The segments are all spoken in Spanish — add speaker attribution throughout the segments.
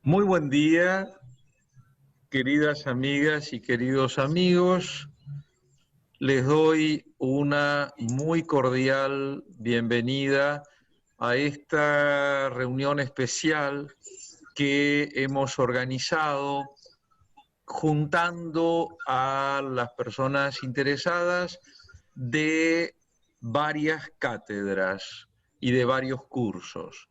Speaker 1: Muy buen día, queridas amigas y queridos amigos. Les doy una muy cordial bienvenida a esta reunión especial que hemos organizado juntando a las personas interesadas de varias cátedras y de varios cursos,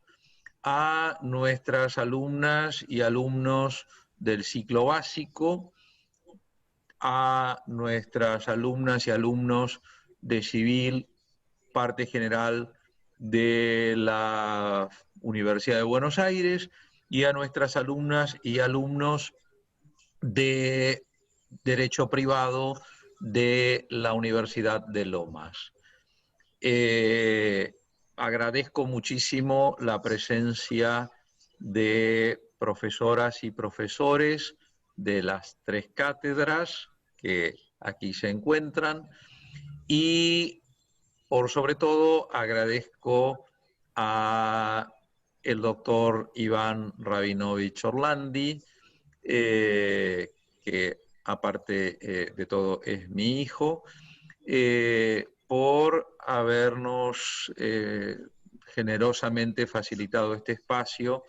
Speaker 1: a nuestras alumnas y alumnos del ciclo básico, a nuestras alumnas y alumnos de civil, parte general de la Universidad de Buenos Aires, y a nuestras alumnas y alumnos de Derecho Privado de la Universidad de Lomas. Agradezco muchísimo la presencia de profesoras y profesores de las tres cátedras que aquí se encuentran, y por sobre todo agradezco a el doctor Iván Rabinovich Orlandi, que aparte de todo es mi hijo, por habernos generosamente facilitado este espacio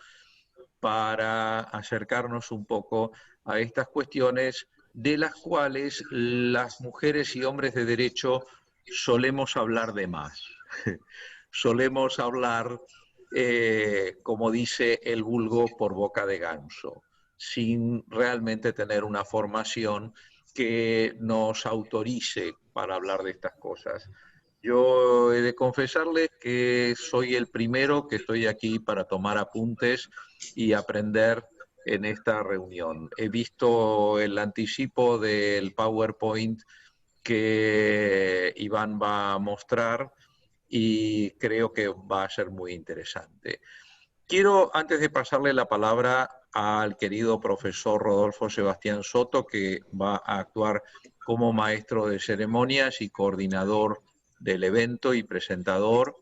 Speaker 1: para acercarnos un poco a estas cuestiones de las cuales las mujeres y hombres de derecho solemos hablar de más. Solemos hablar, como dice el vulgo, por boca de ganso, sin realmente tener una formación que nos autorice para hablar de estas cosas. Yo he de confesarles que soy el primero que estoy aquí para tomar apuntes y aprender en esta reunión. He visto el anticipo del PowerPoint que Iván va a mostrar y creo que va a ser muy interesante. Quiero, antes de pasarle la palabra al querido profesor Rodolfo Sebastián Soto, que va a actuar como maestro de ceremonias y coordinador del evento y presentador,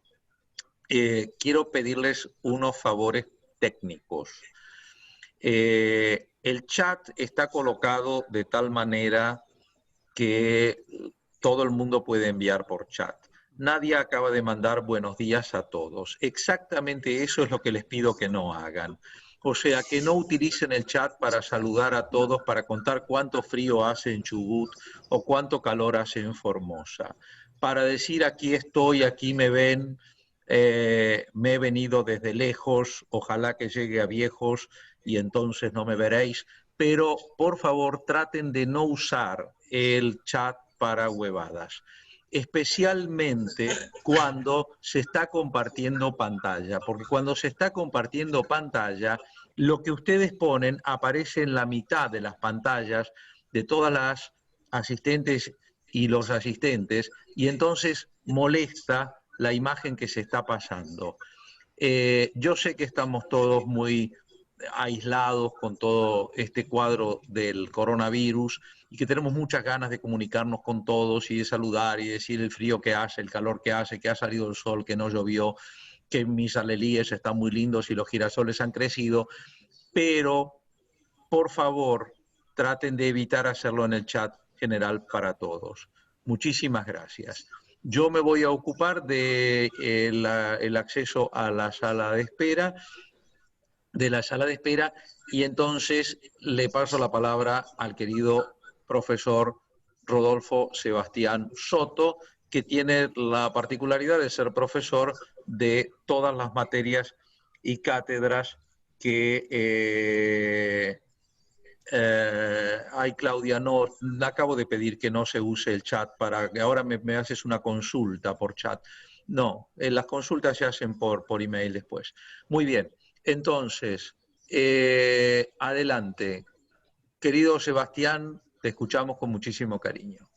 Speaker 1: quiero pedirles unos favores técnicos. El chat está colocado de tal manera que todo el mundo puede enviar por chat. Nadie acaba de mandar buenos días a todos. Exactamente eso es lo que les pido que no hagan. O sea, que no utilicen el chat para saludar a todos, para contar cuánto frío hace en Chubut o cuánto calor hace en Formosa. Para decir aquí estoy, aquí me ven, me he venido desde lejos, ojalá que llegue a viejos y entonces no me veréis. Pero por favor traten de no usar el chat para huevadas, especialmente cuando se está compartiendo pantalla, porque cuando se está compartiendo pantalla, lo que ustedes ponen aparece en la mitad de las pantallas de todas las asistentes y los asistentes, y entonces molesta la imagen que se está pasando. Yo sé que estamos todos muy aislados con todo este cuadro del coronavirus y que tenemos muchas ganas de comunicarnos con todos y de saludar y decir el frío que hace, el calor que hace, que ha salido el sol, que no llovió, que mis alelíes están muy lindos y los girasoles han crecido, pero por favor traten de evitar hacerlo en el chat general para todos. Muchísimas gracias. Yo me voy a ocupar de el acceso a la sala de espera, y entonces le paso la palabra al querido profesor Rodolfo Sebastián Soto, que tiene la particularidad de ser profesor de todas las materias y cátedras que... ay, Claudia, no, acabo de pedir que no se use el chat para que ahora me haces una consulta por chat. No, las consultas se hacen por email después. Muy bien, entonces, adelante. Querido Sebastián, te escuchamos con muchísimo cariño.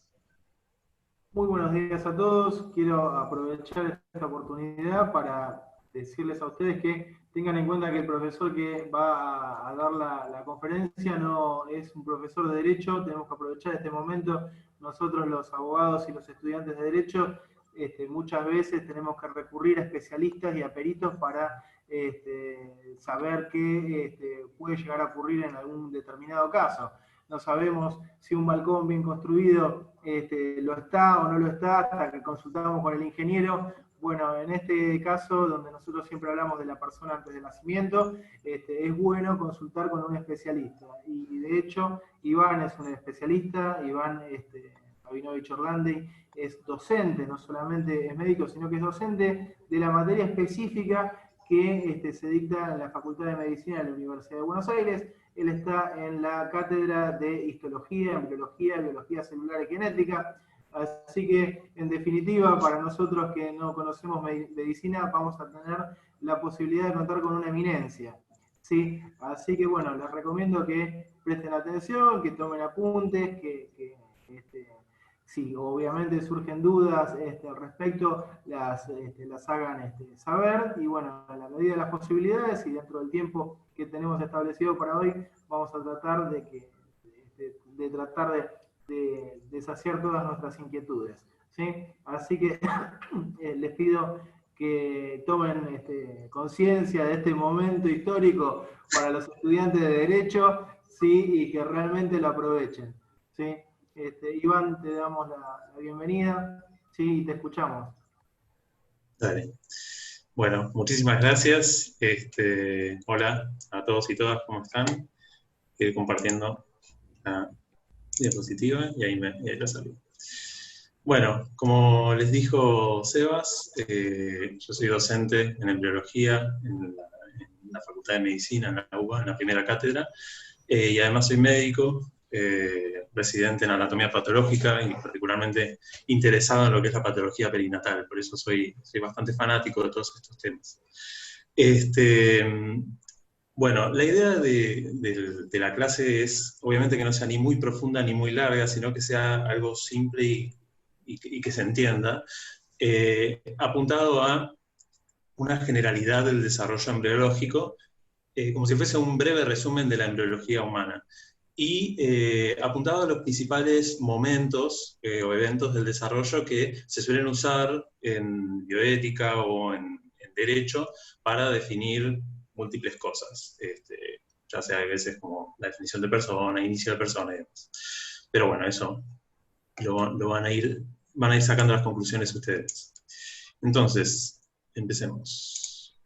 Speaker 2: Muy buenos días a todos. Quiero aprovechar esta oportunidad para decirles a ustedes que tengan en cuenta que el profesor que va a dar la conferencia no es un profesor de Derecho. Tenemos que aprovechar este momento. Nosotros los abogados y los estudiantes de Derecho muchas veces tenemos que recurrir a especialistas y a peritos para saber qué puede llegar a ocurrir en algún determinado caso. No sabemos si un balcón bien construido lo está o no lo está hasta que consultamos con el ingeniero. Bueno, en este caso, donde nosotros siempre hablamos de la persona antes del nacimiento, es bueno consultar con un especialista. Y de hecho, Iván es un especialista, Iván Rabinovich Orlandi es docente, no solamente es médico, sino que es docente de la materia específica que se dicta en la Facultad de Medicina de la Universidad de Buenos Aires. Él está en la cátedra de histología, embriología, biología celular y genética. Así que, en definitiva, para nosotros que no conocemos medicina, vamos a tener la posibilidad de contar con una eminencia. ¿Sí? Así que, bueno, les recomiendo que presten atención, que tomen apuntes, si obviamente surgen dudas al respecto, las hagan saber, y bueno, a la medida de las posibilidades y dentro del tiempo que tenemos establecido para hoy, vamos a tratar de saciar todas nuestras inquietudes. ¿Sí? Así que les pido que tomen conciencia de este momento histórico para los estudiantes de Derecho, ¿sí? Y que realmente lo aprovechen. ¿Sí? Iván, te damos la bienvenida, ¿sí? Y te escuchamos.
Speaker 3: Dale. Bueno, muchísimas gracias. Hola a todos y todas, ¿cómo están? Ir compartiendo la diapositiva y ahí lo saludo. Bueno, como les dijo Sebas, yo soy docente en embriología en la Facultad de Medicina, en la UBA, en la primera cátedra, y además soy médico, residente en anatomía patológica y particularmente interesado en lo que es la patología perinatal, por eso soy bastante fanático de todos estos temas. Bueno, la idea de la clase es, obviamente, que no sea ni muy profunda ni muy larga, sino que sea algo simple y que se entienda, apuntado a una generalidad del desarrollo embriológico, como si fuese un breve resumen de la embriología humana, y apuntado a los principales momentos o eventos del desarrollo que se suelen usar en bioética o en derecho para definir múltiples cosas, ya sea a veces como la definición de persona, inicio de persona y demás. Pero bueno, eso lo van a ir sacando las conclusiones ustedes. Entonces, empecemos.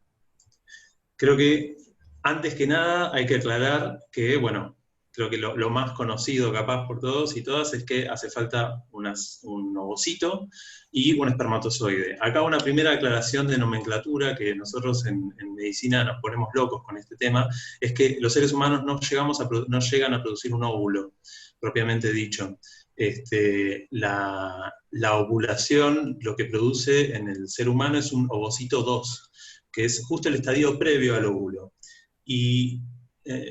Speaker 3: Creo que, antes que nada, hay que aclarar que, bueno, creo que lo más conocido capaz por todos y todas es que hace falta un ovocito y un espermatozoide. Acá una primera aclaración de nomenclatura, que nosotros en medicina nos ponemos locos con este tema, es que los seres humanos no llegan a producir un óvulo, propiamente dicho. La ovulación lo que produce en el ser humano es un ovocito 2, que es justo el estadio previo al óvulo. Y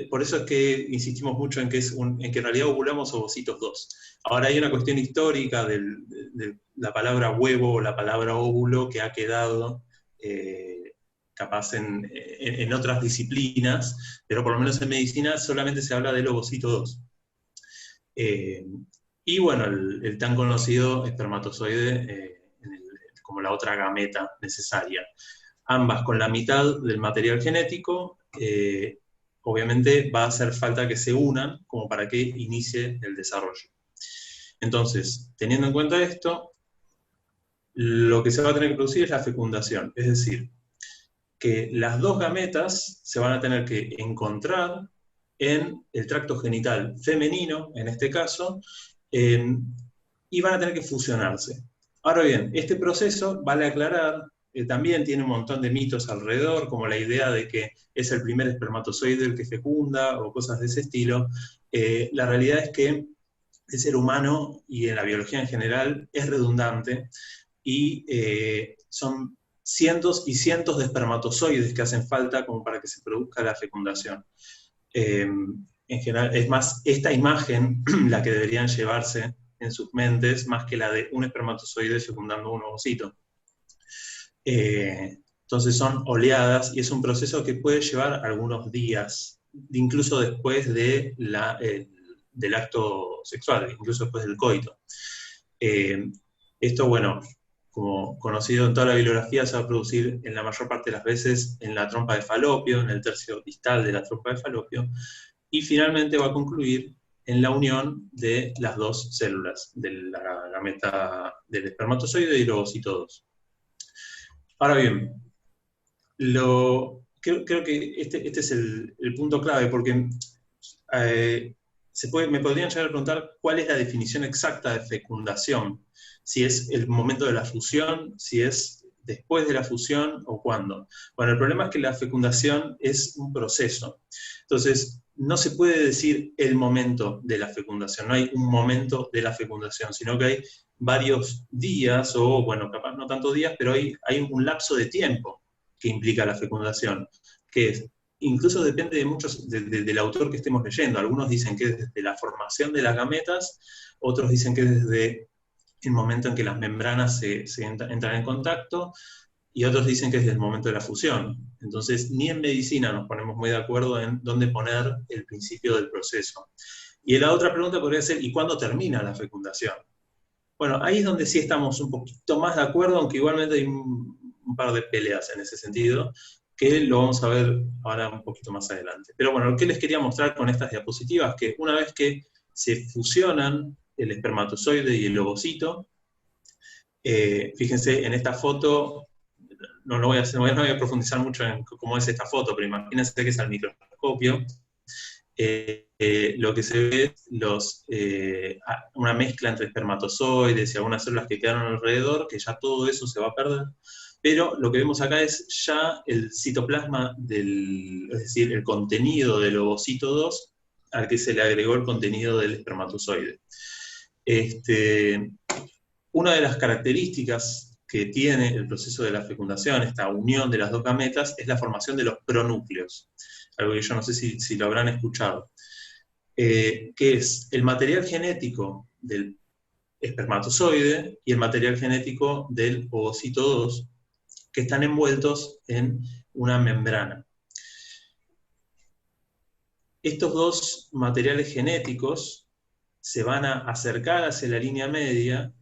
Speaker 3: por eso es que insistimos mucho en que en realidad ovulamos ovocitos 2. Ahora hay una cuestión histórica de la palabra huevo o la palabra óvulo que ha quedado capaz en otras disciplinas, pero por lo menos en medicina solamente se habla del ovocito 2. Y bueno, el tan conocido espermatozoide como la otra gameta necesaria. Ambas con la mitad del material genético, obviamente va a hacer falta que se unan como para que inicie el desarrollo. Entonces, teniendo en cuenta esto, lo que se va a tener que producir es la fecundación, es decir, que las dos gametas se van a tener que encontrar en el tracto genital femenino, en este caso, y van a tener que fusionarse. Ahora bien, este proceso, vale aclarar, también tiene un montón de mitos alrededor, como la idea de que es el primer espermatozoide el que fecunda, o cosas de ese estilo. La realidad es que el ser humano, y en la biología en general, es redundante, y son cientos y cientos de espermatozoides que hacen falta como para que se produzca la fecundación. En general, es más esta imagen la que deberían llevarse en sus mentes, más que la de un espermatozoide fecundando un ovocito. Entonces son oleadas, y es un proceso que puede llevar algunos días, incluso después del acto sexual, incluso después del coito. Esto, bueno, como conocido en toda la bibliografía, se va a producir en la mayor parte de las veces en la trompa de Falopio, en el tercio distal de la trompa de Falopio, y finalmente va a concluir en la unión de las dos células, de la gameta del espermatozoide y el ovocito 2. Ahora bien, creo que este es el punto clave, porque me podrían llegar a preguntar cuál es la definición exacta de fecundación, si es el momento de la fusión, si es después de la fusión o cuándo. Bueno, el problema es que la fecundación es un proceso. Entonces, no se puede decir el momento de la fecundación, no hay un momento de la fecundación, sino que hay varios días, o bueno, capaz no tantos días, pero hay un lapso de tiempo que implica la fecundación, que incluso depende de muchos, del autor que estemos leyendo. Algunos dicen que es desde la formación de las gametas, otros dicen que es desde el momento en que las membranas se entran en contacto, y otros dicen que es desde el momento de la fusión. Entonces, ni en medicina nos ponemos muy de acuerdo en dónde poner el principio del proceso. Y la otra pregunta podría ser, ¿y cuándo termina la fecundación? Bueno, ahí es donde sí estamos un poquito más de acuerdo, aunque igualmente hay un par de peleas en ese sentido, que lo vamos a ver ahora un poquito más adelante. Pero bueno, lo que les quería mostrar con estas diapositivas es que una vez que se fusionan el espermatozoide y el ovocito, fíjense en esta foto, no voy a profundizar mucho en cómo es esta foto, pero imagínense que es al microscopio. Lo que se ve es una mezcla entre espermatozoides y algunas células que quedaron alrededor, que ya todo eso se va a perder, pero lo que vemos acá es ya el citoplasma, es decir, el contenido del ovocito 2, al que se le agregó el contenido del espermatozoide. Una de las características que tiene el proceso de la fecundación, esta unión de las dos gametas, es la formación de los pronúcleos, algo que yo no sé si lo habrán escuchado, que es el material genético del espermatozoide y el material genético del ovocito 2, que están envueltos en una membrana. Estos dos materiales genéticos se van a acercar hacia la línea media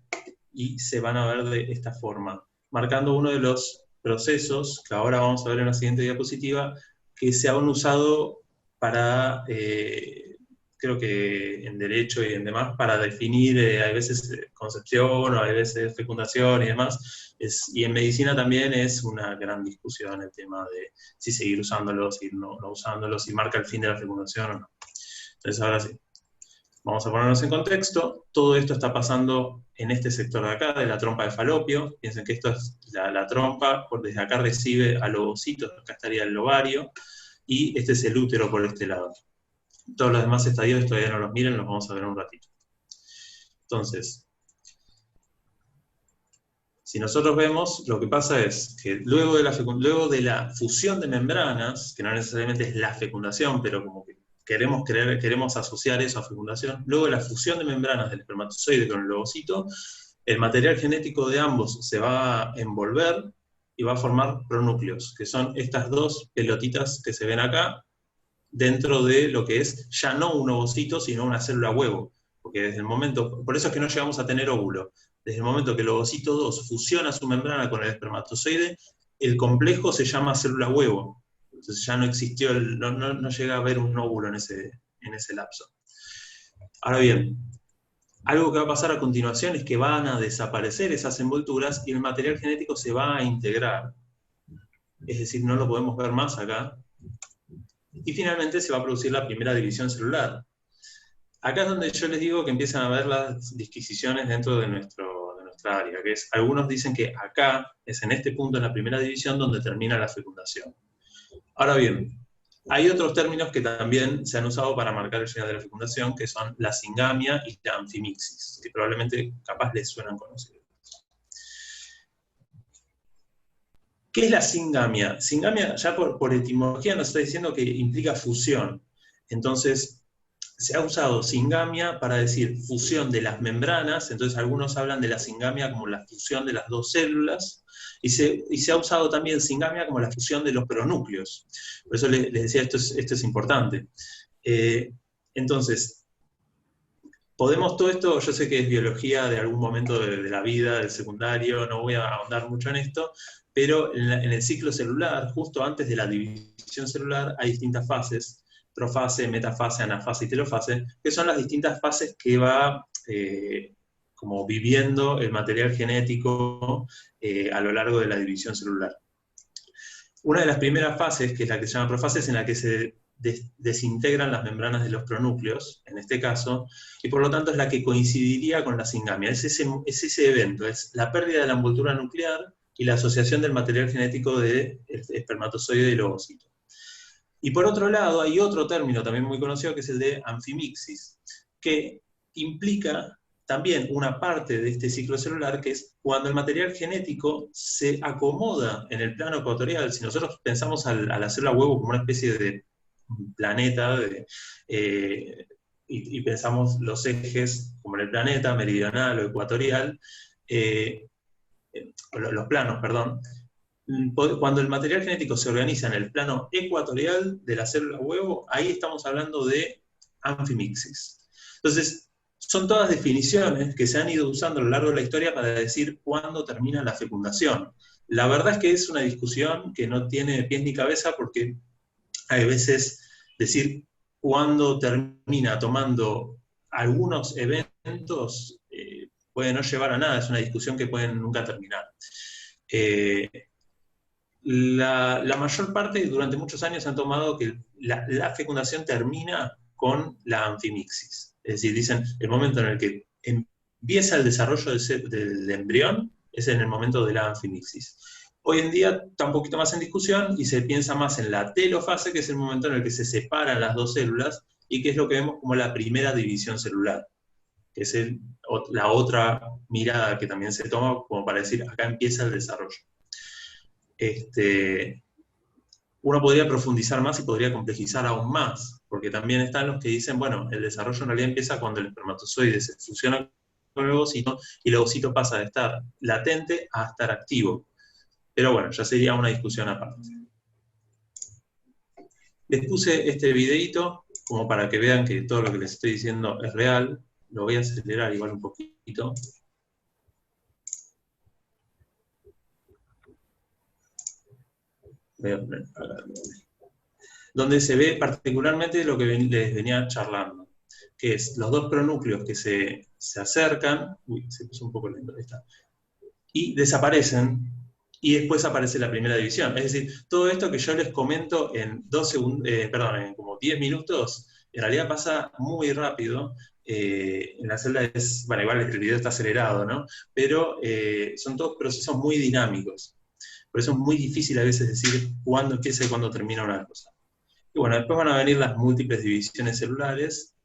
Speaker 3: y se van a ver de esta forma, marcando uno de los procesos que ahora vamos a ver en la siguiente diapositiva, que se han usado para, creo que en derecho y en demás, para definir, hay veces concepción, o hay veces fecundación y demás, y en medicina también es una gran discusión el tema de si seguir usándolos, si no usándolos, si marca el fin de la fecundación o no. Entonces ahora sí. Vamos a ponernos en contexto. Todo esto está pasando en este sector de acá, de la trompa de Falopio. Piensen que esto es la trompa, desde acá recibe al ovocito, acá estaría el ovario, y este es el útero por este lado. Todos los demás estadios todavía no los miren, los vamos a ver en un ratito. Entonces, si nosotros vemos, lo que pasa es que luego de la fusión de membranas, que no necesariamente es la fecundación, pero como que queremos asociar eso a fecundación, luego de la fusión de membranas del espermatozoide con el ovocito, el material genético de ambos se va a envolver y va a formar pronúcleos, que son estas dos pelotitas que se ven acá, dentro de lo que es ya no un ovocito, sino una célula huevo, porque desde el momento, por eso es que no llegamos a tener óvulo, desde el momento que el ovocito 2 fusiona su membrana con el espermatozoide, el complejo se llama célula huevo. Entonces ya no existió, no llega a haber un óvulo en ese lapso. Ahora bien, algo que va a pasar a continuación es que van a desaparecer esas envolturas y el material genético se va a integrar. Es decir, no lo podemos ver más acá. Y finalmente se va a producir la primera división celular. Acá es donde yo les digo que empiezan a ver las disquisiciones dentro de nuestra área, que es, algunos dicen que acá, es en este punto, en la primera división, donde termina la fecundación. Ahora bien, hay otros términos que también se han usado para marcar el final de la fecundación, que son la singamia y la anfimixis, que probablemente capaz les suenan conocidos. ¿Qué es la singamia? Singamia, ya por etimología nos está diciendo que implica fusión. Entonces, se ha usado singamia para decir fusión de las membranas, entonces algunos hablan de la singamia como la fusión de las dos células, y se ha usado también singamia como la fusión de los pronúcleos. Por eso les decía, esto es importante. Entonces, Podemos todo esto, yo sé que es biología de algún momento de la vida, del secundario, no voy a ahondar mucho en esto, pero en el ciclo celular, justo antes de la división celular, hay distintas fases: profase, metafase, anafase y telofase, que son las distintas fases que va como viviendo el material genético a lo largo de la división celular. Una de las primeras fases, que es la que se llama profase, es en la que se desintegran las membranas de los pronúcleos, en este caso, y por lo tanto es la que coincidiría con la singamia. Es ese evento, es la pérdida de la envoltura nuclear y la asociación del material genético del espermatozoide y el ovocito. Y por otro lado, hay otro término también muy conocido, que es el de anfimixis, que implica también una parte de este ciclo celular, que es cuando el material genético se acomoda en el plano ecuatorial. Si nosotros pensamos a la célula huevo como una especie de planeta, y pensamos los ejes como en el planeta, meridional o ecuatorial, los planos, perdón, cuando el material genético se organiza en el plano ecuatorial de la célula huevo, ahí estamos hablando de anfimixis. Entonces, son todas definiciones que se han ido usando a lo largo de la historia para decir cuándo termina la fecundación. La verdad es que es una discusión que no tiene pies ni cabeza, porque hay veces decir cuándo termina tomando algunos eventos puede no llevar a nada, es una discusión que puede nunca terminar. La mayor parte, durante muchos años, han tomado que la fecundación termina con la anfimixis. Es decir, dicen, el momento en el que empieza el desarrollo del embrión es en el momento de la anfimixis. Hoy en día está un poquito más en discusión y se piensa más en la telofase, que es el momento en el que se separan las dos células y que es lo que vemos como la primera división celular, que es la otra mirada que también se toma como para decir, acá empieza el desarrollo. Uno podría profundizar más y podría complejizar aún más, porque también están los que dicen, bueno, el desarrollo en realidad empieza cuando el espermatozoide se fusiona con el ovocito y el ovocito pasa de estar latente a estar activo. Pero bueno, ya sería una discusión aparte. Les puse este videito como para que vean que todo lo que les estoy diciendo es real. Lo voy a acelerar igual un poquito. Donde se ve particularmente lo que les venía charlando, que es los dos pronúcleos que se acercan, se puso un poco lento, y desaparecen, y después aparece la primera división. Es decir, todo esto que yo les comento en en como 10 minutos, en realidad pasa muy rápido. En la celda es, bueno, igual el video está acelerado, ¿no? Pero son todos procesos muy dinámicos. Por eso es muy difícil a veces decir cuándo empieza y cuándo termina una cosa. Y bueno, después van a venir las múltiples divisiones celulares,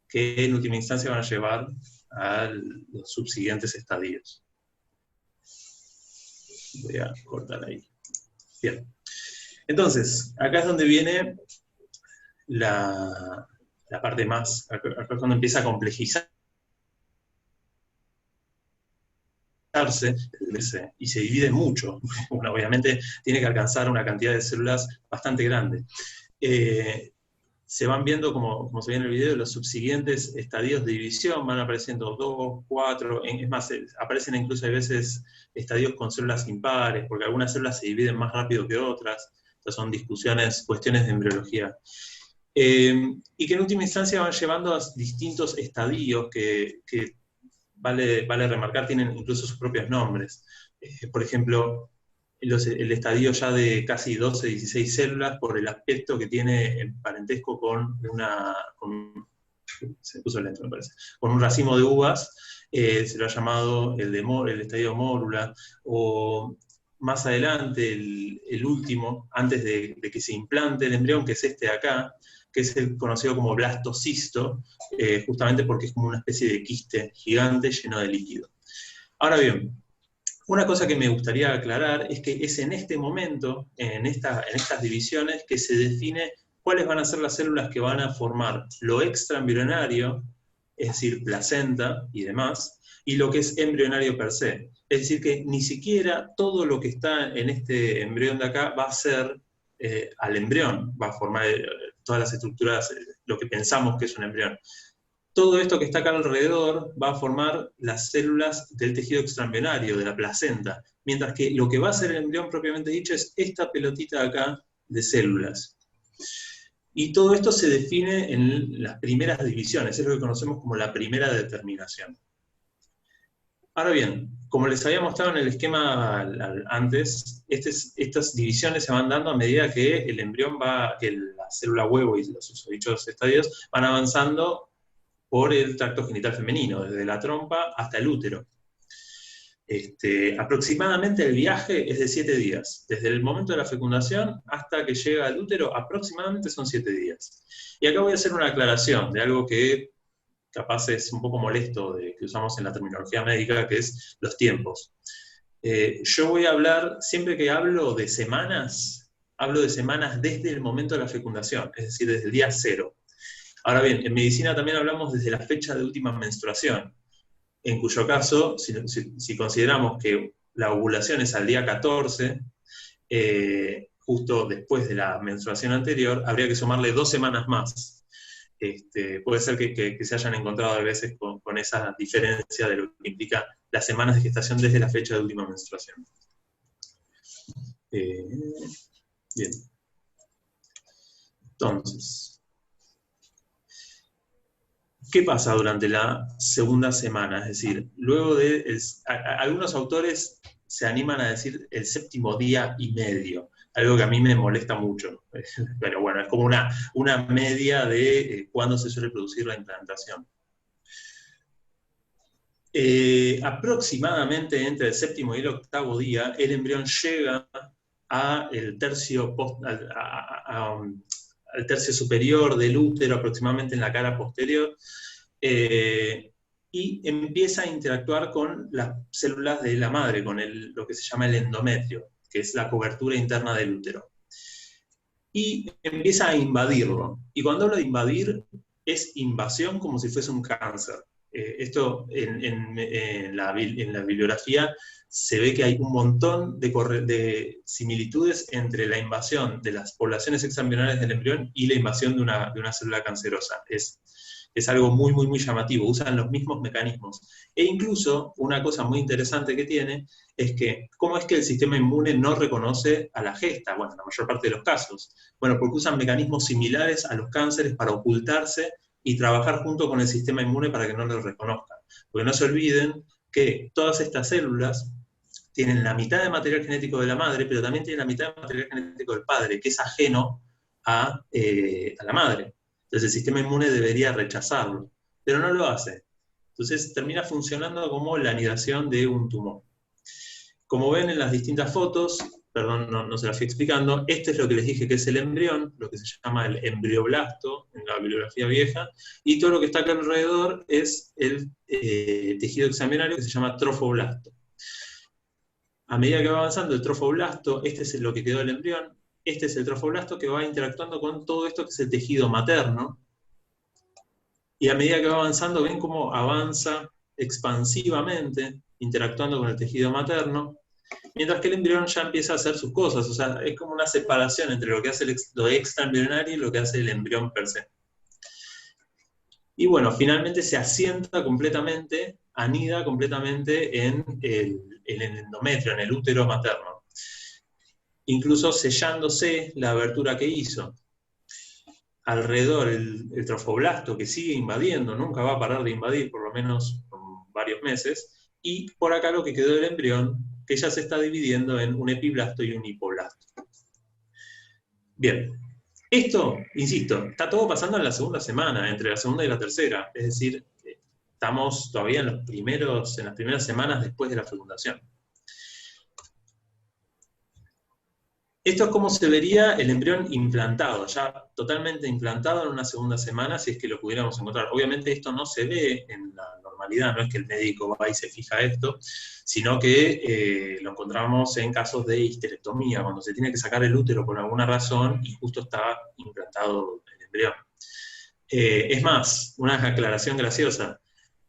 Speaker 3: que en última instancia van a llevar a los subsiguientes estadios. Voy a cortar ahí. Bien. Entonces, acá es donde viene la parte más, acá es cuando empieza a complejizarse y se divide mucho. Bueno, obviamente tiene que alcanzar una cantidad de células bastante grande. Se van viendo, como se ve en el video, los subsiguientes estadios de división, van apareciendo 2, 4, es más, aparecen incluso a veces estadios con células impares, porque algunas células se dividen más rápido que otras. Estas son discusiones, cuestiones de embriología. Y que en última instancia van llevando a distintos estadios que vale remarcar, tienen incluso sus propios nombres. Por ejemplo, el estadio ya de casi 12, 16 células, por el aspecto que tiene en parentesco con se puso lento, me parece, con un racimo de uvas, se lo ha llamado el estadio mórula, o más adelante, el último, antes de que se implante el embrión, que es este de acá, que es el conocido como blastocisto, justamente porque es como una especie de quiste gigante lleno de líquido. Ahora bien, una cosa que me gustaría aclarar es que es en este momento, en estas divisiones, que se define cuáles van a ser las células que van a formar lo extraembrionario, es decir, placenta y demás, y lo que es embrionario per se. Es decir, que ni siquiera todo lo que está en este embrión de acá va a ser al embrión, va a formar todas las estructuras, lo que pensamos que es un embrión. todo esto que está acá alrededor va a formar las células del tejido extraembrionario, de la placenta, mientras que lo que va a ser el embrión propiamente dicho es esta pelotita de acá de células. Y todo esto se define en las primeras divisiones, es lo que conocemos como la primera determinación. Ahora bien, como les había mostrado en el esquema antes, estas divisiones se van dando a medida que el embrión que la célula huevo y los susodichos estadios van avanzando por el tracto genital femenino, desde la trompa hasta el útero. Aproximadamente el viaje es de 7 días. Desde el momento de la fecundación hasta que llega al útero, aproximadamente son 7 días. Y acá voy a hacer una aclaración de algo que capaz es un poco molesto que usamos en la terminología médica, que es los tiempos. Yo voy a hablar, siempre que hablo de semanas desde el momento de la fecundación, es decir, desde el día 0. Ahora bien, en medicina también hablamos desde la fecha de última menstruación, en cuyo caso, si consideramos que la ovulación es al día 14, justo después de la menstruación anterior, habría que sumarle 2 semanas más. Puede ser que se hayan encontrado a veces con esa diferencia de lo que implica las semanas de gestación desde la fecha de última menstruación. Bien. Entonces, ¿qué pasa durante la segunda semana? Es decir, luego algunos autores se animan a decir el 7º día y medio, algo que a mí me molesta mucho, pero bueno, es como una media de cuándo se suele producir la implantación. Aproximadamente entre el 7º y el 8º día, el embrión llega al tercio superior del útero, aproximadamente en la cara posterior, y empieza a interactuar con las células de la madre, con lo que se llama el endometrio, que es la cobertura interna del útero. Y empieza a invadirlo. Y cuando hablo de invadir, es invasión como si fuese un cáncer. Esto en la bibliografía se ve que hay un montón de similitudes entre la invasión de las poblaciones extraembrionales del embrión y la invasión de una célula cancerosa. Es algo muy, muy, muy llamativo, usan los mismos mecanismos. E incluso, una cosa muy interesante que tiene, es que, ¿cómo es que el sistema inmune no reconoce a la gesta? Bueno, en la mayor parte de los casos. Bueno, porque usan mecanismos similares a los cánceres para ocultarse y trabajar junto con el sistema inmune para que no lo reconozcan. Porque no se olviden que todas estas células tienen la mitad de material genético de la madre, pero también tienen la mitad de material genético del padre, que es ajeno a la madre. Entonces el sistema inmune debería rechazarlo, pero no lo hace. Entonces termina funcionando como la anidación de un tumor. Como ven en las distintas fotos, perdón, no se las fui explicando, este es lo que les dije que es el embrión, lo que se llama el embrioblasto en la bibliografía vieja, y todo lo que está acá alrededor es el tejido extraembrionario que se llama trofoblasto. A medida que va avanzando el trofoblasto, este es lo que quedó del embrión, este es el trofoblasto que va interactuando con todo esto que es el tejido materno, y a medida que va avanzando, ven cómo avanza expansivamente, interactuando con el tejido materno, mientras que el embrión ya empieza a hacer sus cosas, o sea, es como una separación entre lo que hace lo extraembrionario y lo que hace el embrión per se. Y bueno, finalmente se asienta completamente, anida completamente en el endometrio, en el útero materno, incluso sellándose la abertura que hizo. Alrededor el trofoblasto que sigue invadiendo, nunca va a parar de invadir, por lo menos por varios meses, y por acá lo que quedó del embrión, que ya se está dividiendo en un epiblasto y un hipoblasto. Bien, esto, insisto, está todo pasando en la segunda semana, entre la segunda y la tercera, es decir, estamos todavía en las primeras semanas después de la fecundación. Esto es como se vería el embrión implantado, ya totalmente implantado en una segunda semana, si es que lo pudiéramos encontrar. Obviamente esto no se ve en la normalidad, no es que el médico va y se fija esto, sino que lo encontramos en casos de histerectomía, cuando se tiene que sacar el útero por alguna razón y justo está implantado el embrión. Es más, una aclaración graciosa.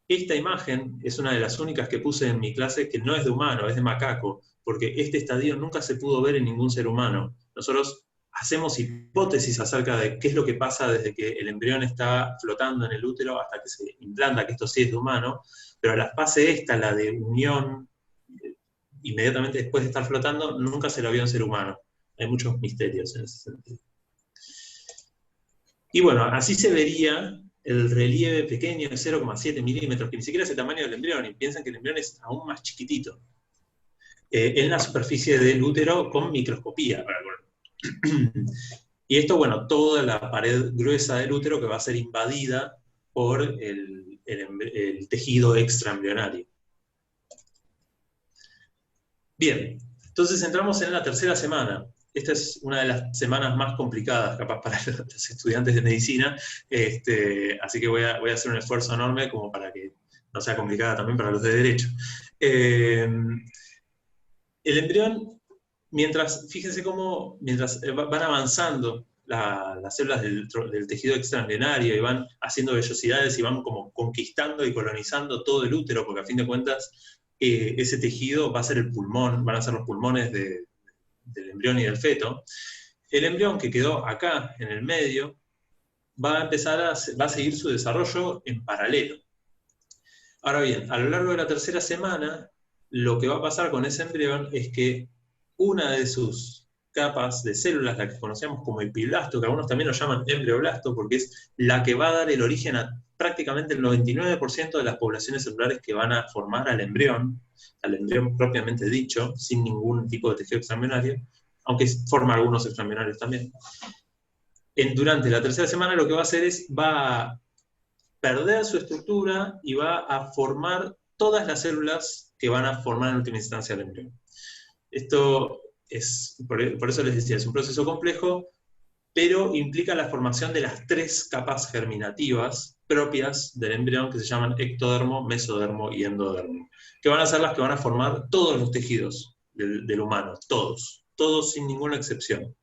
Speaker 3: Esta imagen es una de las únicas que puse en mi clase que no es de humano, es de macaco, porque este estadio nunca se pudo ver en ningún ser humano. Nosotros hacemos hipótesis acerca de qué es lo que pasa desde que el embrión está flotando en el útero hasta que se implanta, que esto sí es de humano, pero la fase esta, la de unión, inmediatamente después de estar flotando, nunca se lo vio en ser humano. Hay muchos misterios en ese sentido. Y bueno, así se vería el relieve pequeño de 0,7 milímetros, que ni siquiera es el tamaño del embrión, y piensan que el embrión es aún más chiquitito, en la superficie del útero con microscopía. Y esto, bueno, toda la pared gruesa del útero que va a ser invadida por el tejido extraembrionario. Bien, entonces entramos en la tercera semana. Esta es una de las semanas más complicadas, capaz, para los estudiantes de medicina, así que voy a hacer un esfuerzo enorme como para que no sea complicada también para los de derecho. El embrión, fíjense cómo mientras van avanzando las células del tejido extraembrionario y van haciendo vellosidades y van como conquistando y colonizando todo el útero, porque a fin de cuentas ese tejido va a ser el pulmón, van a ser los pulmones del embrión y del feto. El embrión que quedó acá, en el medio, va a seguir su desarrollo en paralelo. Ahora bien, a lo largo de la tercera semana, lo que va a pasar con ese embrión es que una de sus capas de células, la que conocemos como epiblasto, que algunos también lo llaman embrioblasto, porque es la que va a dar el origen a prácticamente el 99% de las poblaciones celulares que van a formar al embrión propiamente dicho, sin ningún tipo de tejido extraembrionario, aunque forma algunos extraembrionarios también. Durante la tercera semana lo que va a hacer va a perder su estructura y va a formar todas las células que van a formar en última instancia el embrión. Esto por eso les decía, es un proceso complejo, pero implica la formación de las 3 capas germinativas propias del embrión, que se llaman ectodermo, mesodermo y endodermo, que van a ser las que van a formar todos los tejidos del humano, todos sin ninguna excepción.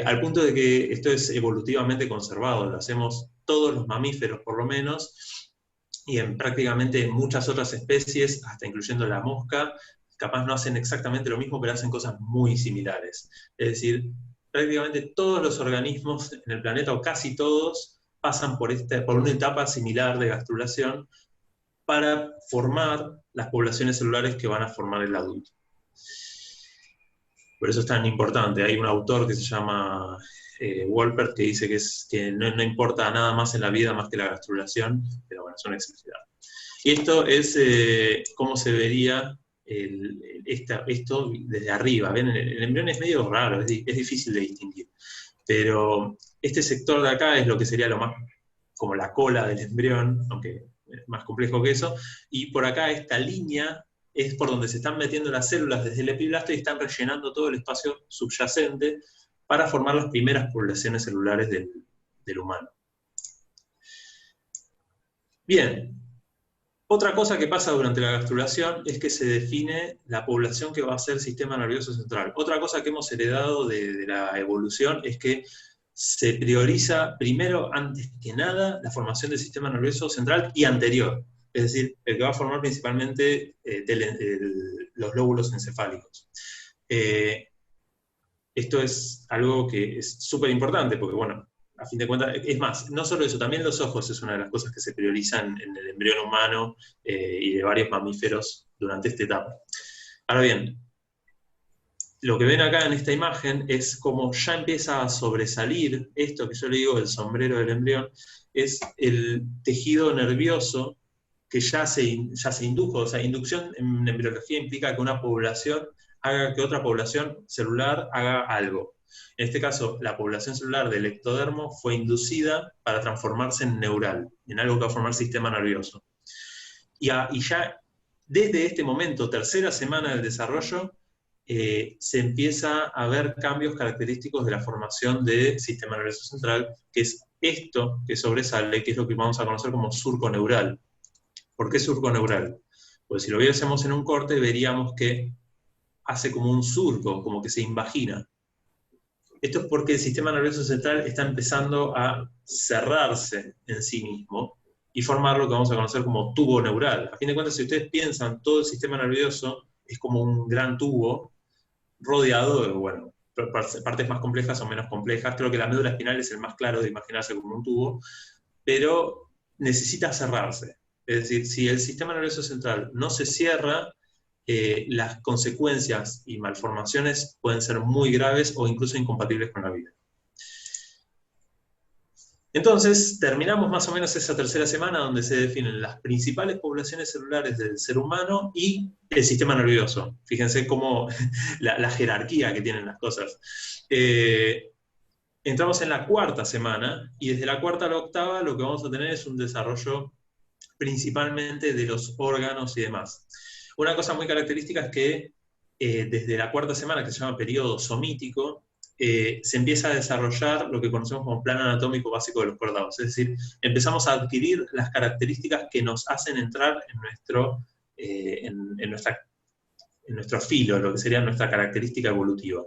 Speaker 3: Al punto de que esto es evolutivamente conservado, lo hacemos todos los mamíferos por lo menos, y en prácticamente muchas otras especies, hasta incluyendo la mosca, capaz no hacen exactamente lo mismo, pero hacen cosas muy similares. Es decir, prácticamente todos los organismos en el planeta, o casi todos, pasan por una etapa similar de gastrulación para formar las poblaciones celulares que van a formar el adulto. Por eso es tan importante. Hay un autor que se llama Wolpert que dice que no importa nada más en la vida más que la gastrulación, pero bueno, es una excepción. Y esto es cómo se vería esto desde arriba. ¿Ven? El embrión es medio raro, es difícil de distinguir. Pero este sector de acá es lo que sería lo más como la cola del embrión, aunque es más complejo que eso, y por acá esta línea es por donde se están metiendo las células desde el epiblasto y están rellenando todo el espacio subyacente para formar las primeras poblaciones celulares del humano. Bien, otra cosa que pasa durante la gastrulación es que se define la población que va a ser el sistema nervioso central. Otra cosa que hemos heredado de la evolución es que se prioriza primero, antes que nada, la formación del sistema nervioso central y anterior. Es decir, el que va a formar principalmente los lóbulos encefálicos. Esto es algo que es súper importante, porque bueno, a fin de cuentas, es más, no solo eso, también los ojos es una de las cosas que se priorizan en el embrión humano y de varios mamíferos durante esta etapa. Ahora bien, lo que ven acá en esta imagen es como ya empieza a sobresalir esto que yo le digo el sombrero del embrión, es el tejido nervioso que ya se indujo. O sea, inducción en embriología implica que una población haga que otra población celular haga algo. En este caso, la población celular del ectodermo fue inducida para transformarse en neural, en algo que va a formar sistema nervioso. Y ya desde este momento, tercera semana del desarrollo, se empieza a ver cambios característicos de la formación del sistema nervioso central, que es esto que sobresale, que es lo que vamos a conocer como surco neural. ¿Por qué surco neural? Pues si lo viésemos en un corte, veríamos que hace como un surco, como que se invagina. Esto es porque el sistema nervioso central está empezando a cerrarse en sí mismo y formar lo que vamos a conocer como tubo neural. A fin de cuentas, si ustedes piensan, todo el sistema nervioso es como un gran tubo rodeado de, bueno, partes más complejas o menos complejas. Creo que la médula espinal es el más claro de imaginarse como un tubo, pero necesita cerrarse. Es decir, si el sistema nervioso central no se cierra, las consecuencias y malformaciones pueden ser muy graves o incluso incompatibles con la vida. Entonces, terminamos más o menos esa tercera semana donde se definen las principales poblaciones celulares del ser humano y el sistema nervioso. Fíjense cómo la jerarquía que tienen las cosas. Entramos en la cuarta semana y desde la cuarta a la octava lo que vamos a tener es un desarrollo principalmente de los órganos y demás. Una cosa muy característica es que desde la cuarta semana, que se llama periodo somítico, se empieza a desarrollar lo que conocemos como plan anatómico básico de los cordados. Es decir, empezamos a adquirir las características que nos hacen entrar en nuestro filo, lo que sería nuestra característica evolutiva.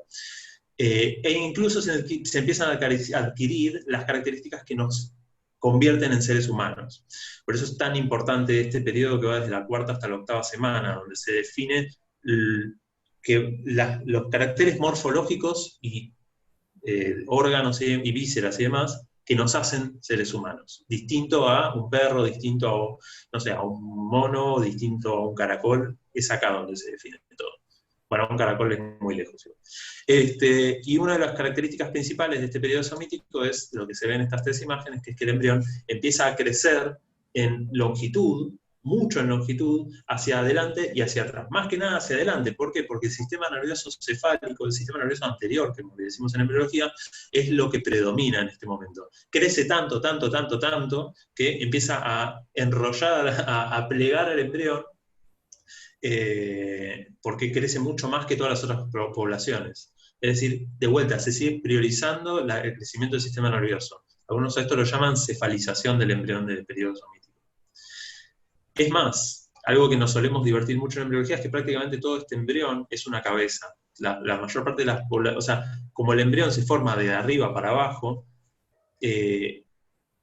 Speaker 3: E incluso se empiezan a adquirir las características que nos convierten en seres humanos. Por eso es tan importante este periodo que va desde la cuarta hasta la octava semana, donde se define los caracteres morfológicos y órganos y vísceras y demás que nos hacen seres humanos. Distinto a un perro, distinto a, no sé, a un mono, distinto a un caracol, es acá donde se define todo. Bueno, un caracol es muy lejos. Y una de las características principales de este periodo somítico es lo que se ve en estas tres imágenes, que es que el embrión empieza a crecer en longitud, mucho en longitud, hacia adelante y hacia atrás. Más que nada hacia adelante. ¿Por qué? Porque el sistema nervioso cefálico, el sistema nervioso anterior, que le decimos en embriología, es lo que predomina en este momento. Crece tanto, tanto, tanto, tanto, que empieza a enrollar, a plegar el embrión, porque crece mucho más que todas las otras poblaciones. Es decir, de vuelta, se sigue priorizando el crecimiento del sistema nervioso. Algunos a esto lo llaman cefalización del embrión del periodo somítico. Es más, algo que nos solemos divertir mucho en embriología es que prácticamente todo este embrión es una cabeza. La mayor parte de las poblaciones, o sea, como el embrión se forma de arriba para abajo,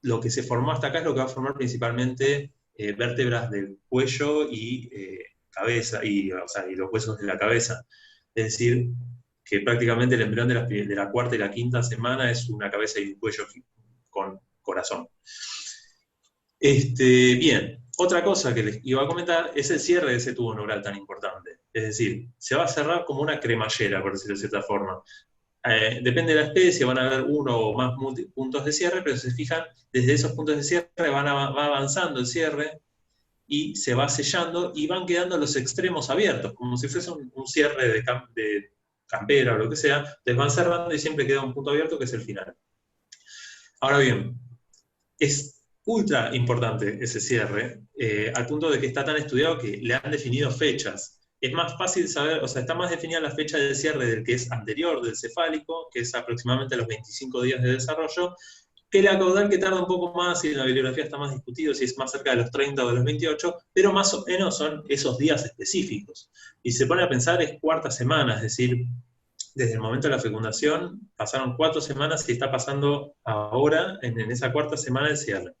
Speaker 3: lo que se formó hasta acá es lo que va a formar principalmente vértebras del cuello y cabeza, y los huesos de la cabeza. Es decir, que prácticamente el embrión de la cuarta y la quinta semana es una cabeza y un cuello con corazón. Bien, otra cosa que les iba a comentar es el cierre de ese tubo neural tan importante. Es decir, se va a cerrar como una cremallera, por decirlo de cierta forma. Depende de la especie, van a haber uno o más puntos de cierre, pero si se fijan, desde esos puntos de cierre va avanzando el cierre y se va sellando y van quedando los extremos abiertos, como si fuese un cierre de campera o lo que sea. Entonces van cerrando y siempre queda un punto abierto que es el final. Ahora bien, es ultra importante ese cierre, al punto de que está tan estudiado que le han definido fechas. Es más fácil saber, o sea, está más definida la fecha del cierre del que es anterior, del cefálico, que es aproximadamente los 25 días de desarrollo, que la caudal, que tarda un poco más, y en la bibliografía está más discutido si es más cerca de los 30 o de los 28, pero más o menos son esos días específicos. Y se pone a pensar, es cuarta semana, es decir, desde el momento de la fecundación pasaron 4 semanas y está pasando ahora, en esa cuarta semana, el cierre.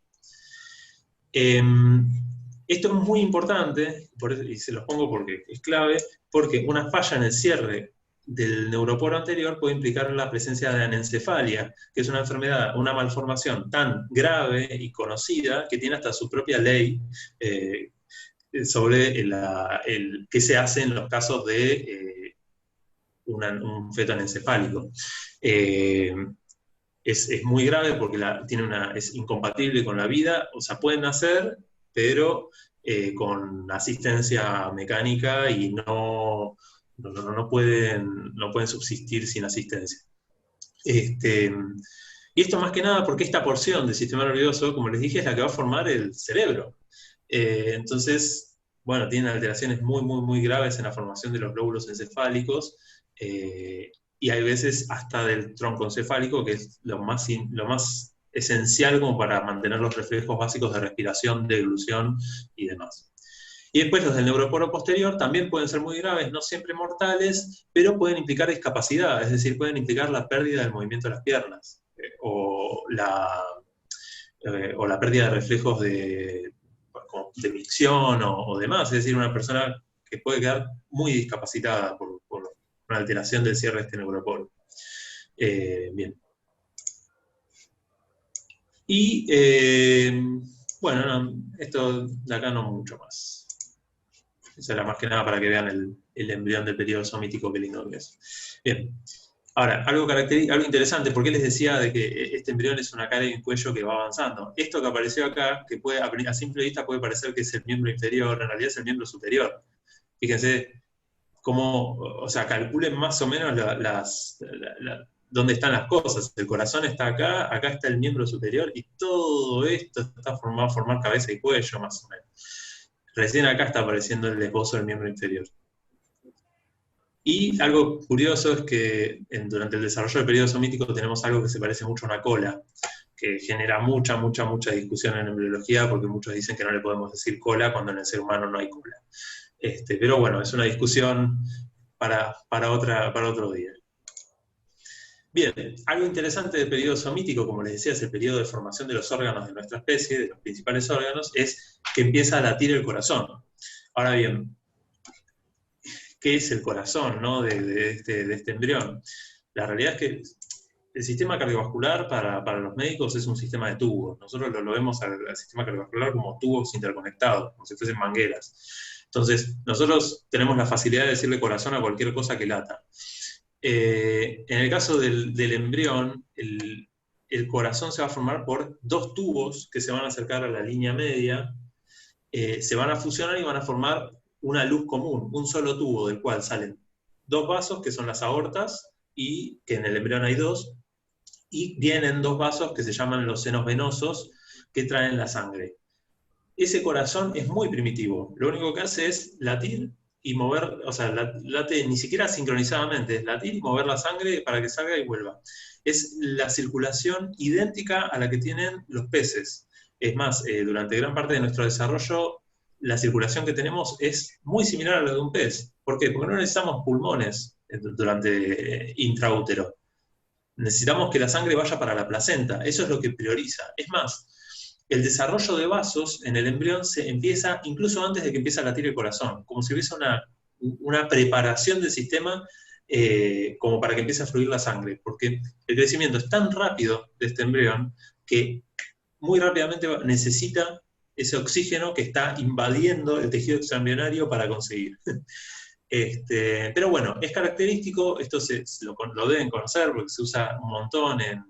Speaker 3: Esto es muy importante, y se los pongo porque es clave, porque una falla en el cierre del neuroporo anterior puede implicar la presencia de anencefalia, que es una enfermedad, una malformación tan grave y conocida que tiene hasta su propia ley sobre qué se hace en los casos de un feto anencefálico. Es muy grave porque es incompatible con la vida, o sea, pueden nacer, pero con asistencia mecánica y no pueden subsistir sin asistencia. Y esto más que nada porque esta porción del sistema nervioso, como les dije, es la que va a formar el cerebro. Entonces, bueno, tienen alteraciones muy, muy, muy graves en la formación de los glóbulos encefálicos, y hay veces hasta del tronco encefálico, que es lo más esencial como para mantener los reflejos básicos de respiración, de eglución y demás. Y después los del neuroporo posterior también pueden ser muy graves, no siempre mortales, pero pueden implicar discapacidad, es decir, pueden implicar la pérdida del movimiento de las piernas, o la pérdida de reflejos de micción o demás, es decir, una persona que puede quedar muy discapacitada por una alteración del cierre de este neuroporo. Bien. Y, bueno, no, esto de acá no mucho más. Eso era más que nada para que vean el embrión del periodo somítico, qué lindo que es. Bien. Ahora, algo interesante, ¿por qué les decía de que este embrión es una cara y un cuello que va avanzando? Esto que apareció acá, que puede, a simple vista puede parecer que es el miembro inferior, en realidad es el miembro superior. Fíjense cómo, o sea, calculen más o menos dónde están las cosas. El corazón está acá, acá está el miembro superior, y todo esto está formado a formar cabeza y cuello, más o menos. Recién acá está apareciendo el esbozo del miembro inferior. Y algo curioso es que durante el desarrollo del periodo somítico tenemos algo que se parece mucho a una cola, que genera mucha discusión en embriología, porque muchos dicen que no le podemos decir cola cuando en el ser humano no hay cola. Pero bueno, es una discusión para otro día. Bien, algo interesante del periodo somítico, como les decía, es el periodo de formación de los órganos de nuestra especie, de los principales órganos, es que empieza a latir el corazón. Ahora bien, ¿qué es el corazón, ¿no? de este embrión? La realidad es que el sistema cardiovascular para los médicos es un sistema de tubos. Nosotros lo vemos al sistema cardiovascular como tubos interconectados, como si fuesen mangueras. Entonces, nosotros tenemos la facilidad de decirle corazón a cualquier cosa que lata. En el caso del embrión, el corazón se va a formar por dos tubos que se van a acercar a la línea media, se van a fusionar y van a formar una luz común, un solo tubo del cual salen dos vasos que son las aortas, y que en el embrión hay dos, y vienen dos vasos que se llaman los senos venosos, que traen la sangre. Ese corazón es muy primitivo, lo único que hace es latir y mover, o sea, late ni siquiera sincronizadamente, es latir y mover la sangre para que salga y vuelva. Es la circulación idéntica a la que tienen los peces. Es más, durante gran parte de nuestro desarrollo, la circulación que tenemos es muy similar a la de un pez. ¿Por qué? Porque no necesitamos pulmones durante intraútero. Necesitamos que la sangre vaya para la placenta, eso es lo que prioriza. Es más, el desarrollo de vasos en el embrión se empieza incluso antes de que empiece a latir el corazón, como si hubiese una preparación del sistema como para que empiece a fluir la sangre, porque el crecimiento es tan rápido de este embrión que muy rápidamente necesita ese oxígeno que está invadiendo el tejido extraembrionario para conseguir. Pero bueno, es característico, esto lo deben conocer porque se usa un montón en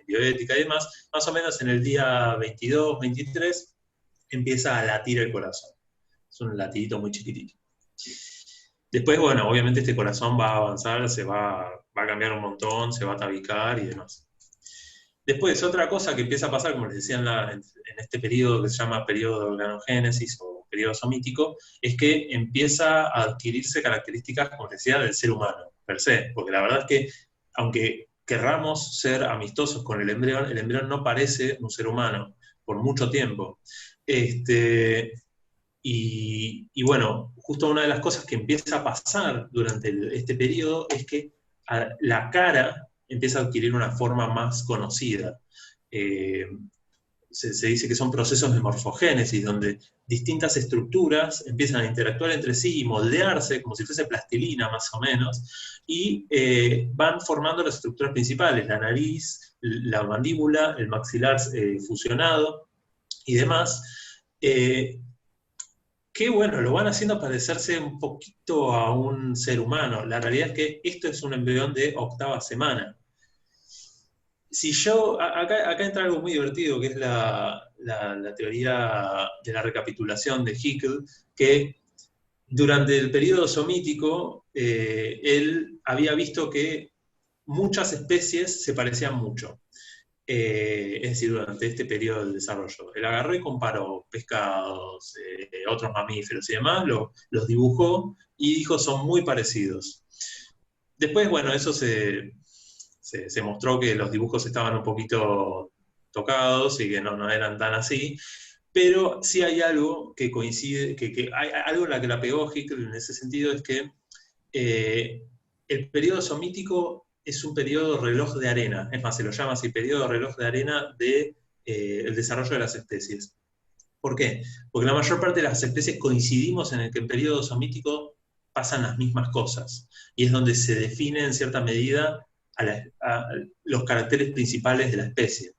Speaker 3: bioética y demás, más o menos en el día 22, 23, empieza a latir el corazón. Es un latidito muy chiquitito. Después, bueno, obviamente este corazón va a avanzar, va a cambiar un montón, se va a tabicar y demás. Después, otra cosa que empieza a pasar, como les decía en este periodo que se llama periodo de organogénesis o periodo somítico, es que empieza a adquirirse características, como les decía, del ser humano, per se. Porque la verdad es que, aunque querramos ser amistosos con el embrión no parece un ser humano por mucho tiempo. Y bueno, justo una de las cosas que empieza a pasar durante este periodo es que la cara empieza a adquirir una forma más conocida. Se dice que son procesos de morfogénesis, donde distintas estructuras empiezan a interactuar entre sí y moldearse, como si fuese plastilina más o menos, y van formando las estructuras principales, la nariz, la mandíbula, el maxilar fusionado y demás, que bueno, lo van haciendo parecerse un poquito a un ser humano. La realidad es que esto es un embrión de 8ª semana. Acá entra algo muy divertido, que es la teoría de la recapitulación de Haeckel, que durante el periodo somítico, él había visto que muchas especies se parecían mucho. Es decir, durante este periodo del desarrollo. Él agarró y comparó pescados, otros mamíferos y demás, los dibujó y dijo son muy parecidos. Después, bueno, eso se mostró que los dibujos estaban un poquito tocados y que no eran tan así, pero sí hay algo que coincide, que hay algo en la que la pegó Haeckel en ese sentido, es que el periodo somítico es un periodo reloj de arena, es más, se lo llama así, periodo reloj de arena del desarrollo de las especies. ¿Por qué? Porque la mayor parte de las especies coincidimos en el que en periodo somítico pasan las mismas cosas, y es donde se define en cierta medida a los caracteres principales de la especie.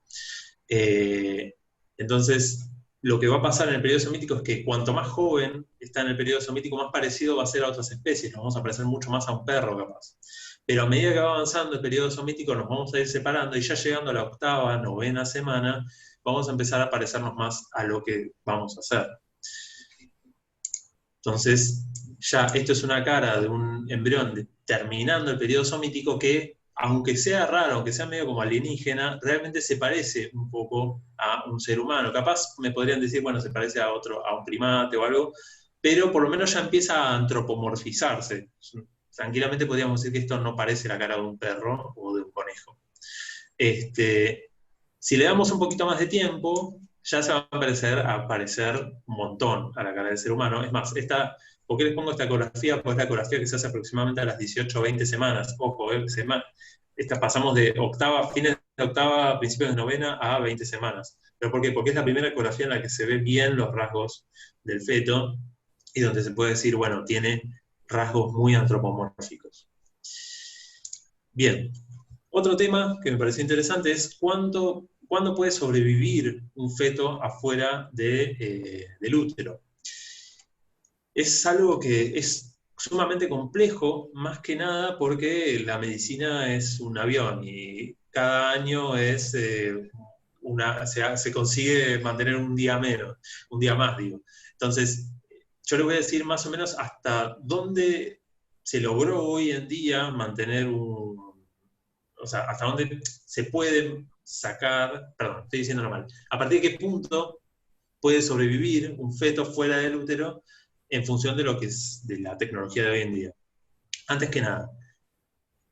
Speaker 3: Entonces, lo que va a pasar en el periodo somítico es que cuanto más joven está en el periodo somítico, más parecido va a ser a otras especies, nos vamos a parecer mucho más a un perro capaz. Pero a medida que va avanzando el periodo somítico nos vamos a ir separando y ya llegando a la octava, novena semana, vamos a empezar a parecernos más a lo que vamos a hacer. Entonces, ya esto es una cara de un embrión terminando el periodo somítico que, aunque sea raro, aunque sea medio como alienígena, realmente se parece un poco a un ser humano. Capaz me podrían decir, bueno, se parece a un primate o algo, pero por lo menos ya empieza a antropomorfizarse. Tranquilamente podríamos decir que esto no parece la cara de un perro o de un conejo. Si le damos un poquito más de tiempo, ya se va a parecer un montón a la cara del ser humano. Es más, ¿por qué les pongo esta ecografía? Pues la ecografía que se hace aproximadamente a las 18 o 20 semanas. Ojo, pasamos de fines de octava, principios de novena, a 20 semanas. ¿Pero por qué? Porque es la primera ecografía en la que se ven bien los rasgos del feto y donde se puede decir, bueno, tiene rasgos muy antropomórficos. Bien, otro tema que me pareció interesante es ¿cuándo puede sobrevivir un feto afuera del útero? Es algo que es sumamente complejo, más que nada porque la medicina es un avión y cada año se consigue mantener un día más, digo. Entonces, yo les voy a decir más o menos hasta dónde se logró hoy en día mantener o sea, hasta dónde se puede sacar, perdón, estoy diciéndolo mal, a partir de qué punto puede sobrevivir un feto fuera del útero en función de lo que es de la tecnología de hoy en día. Antes que nada,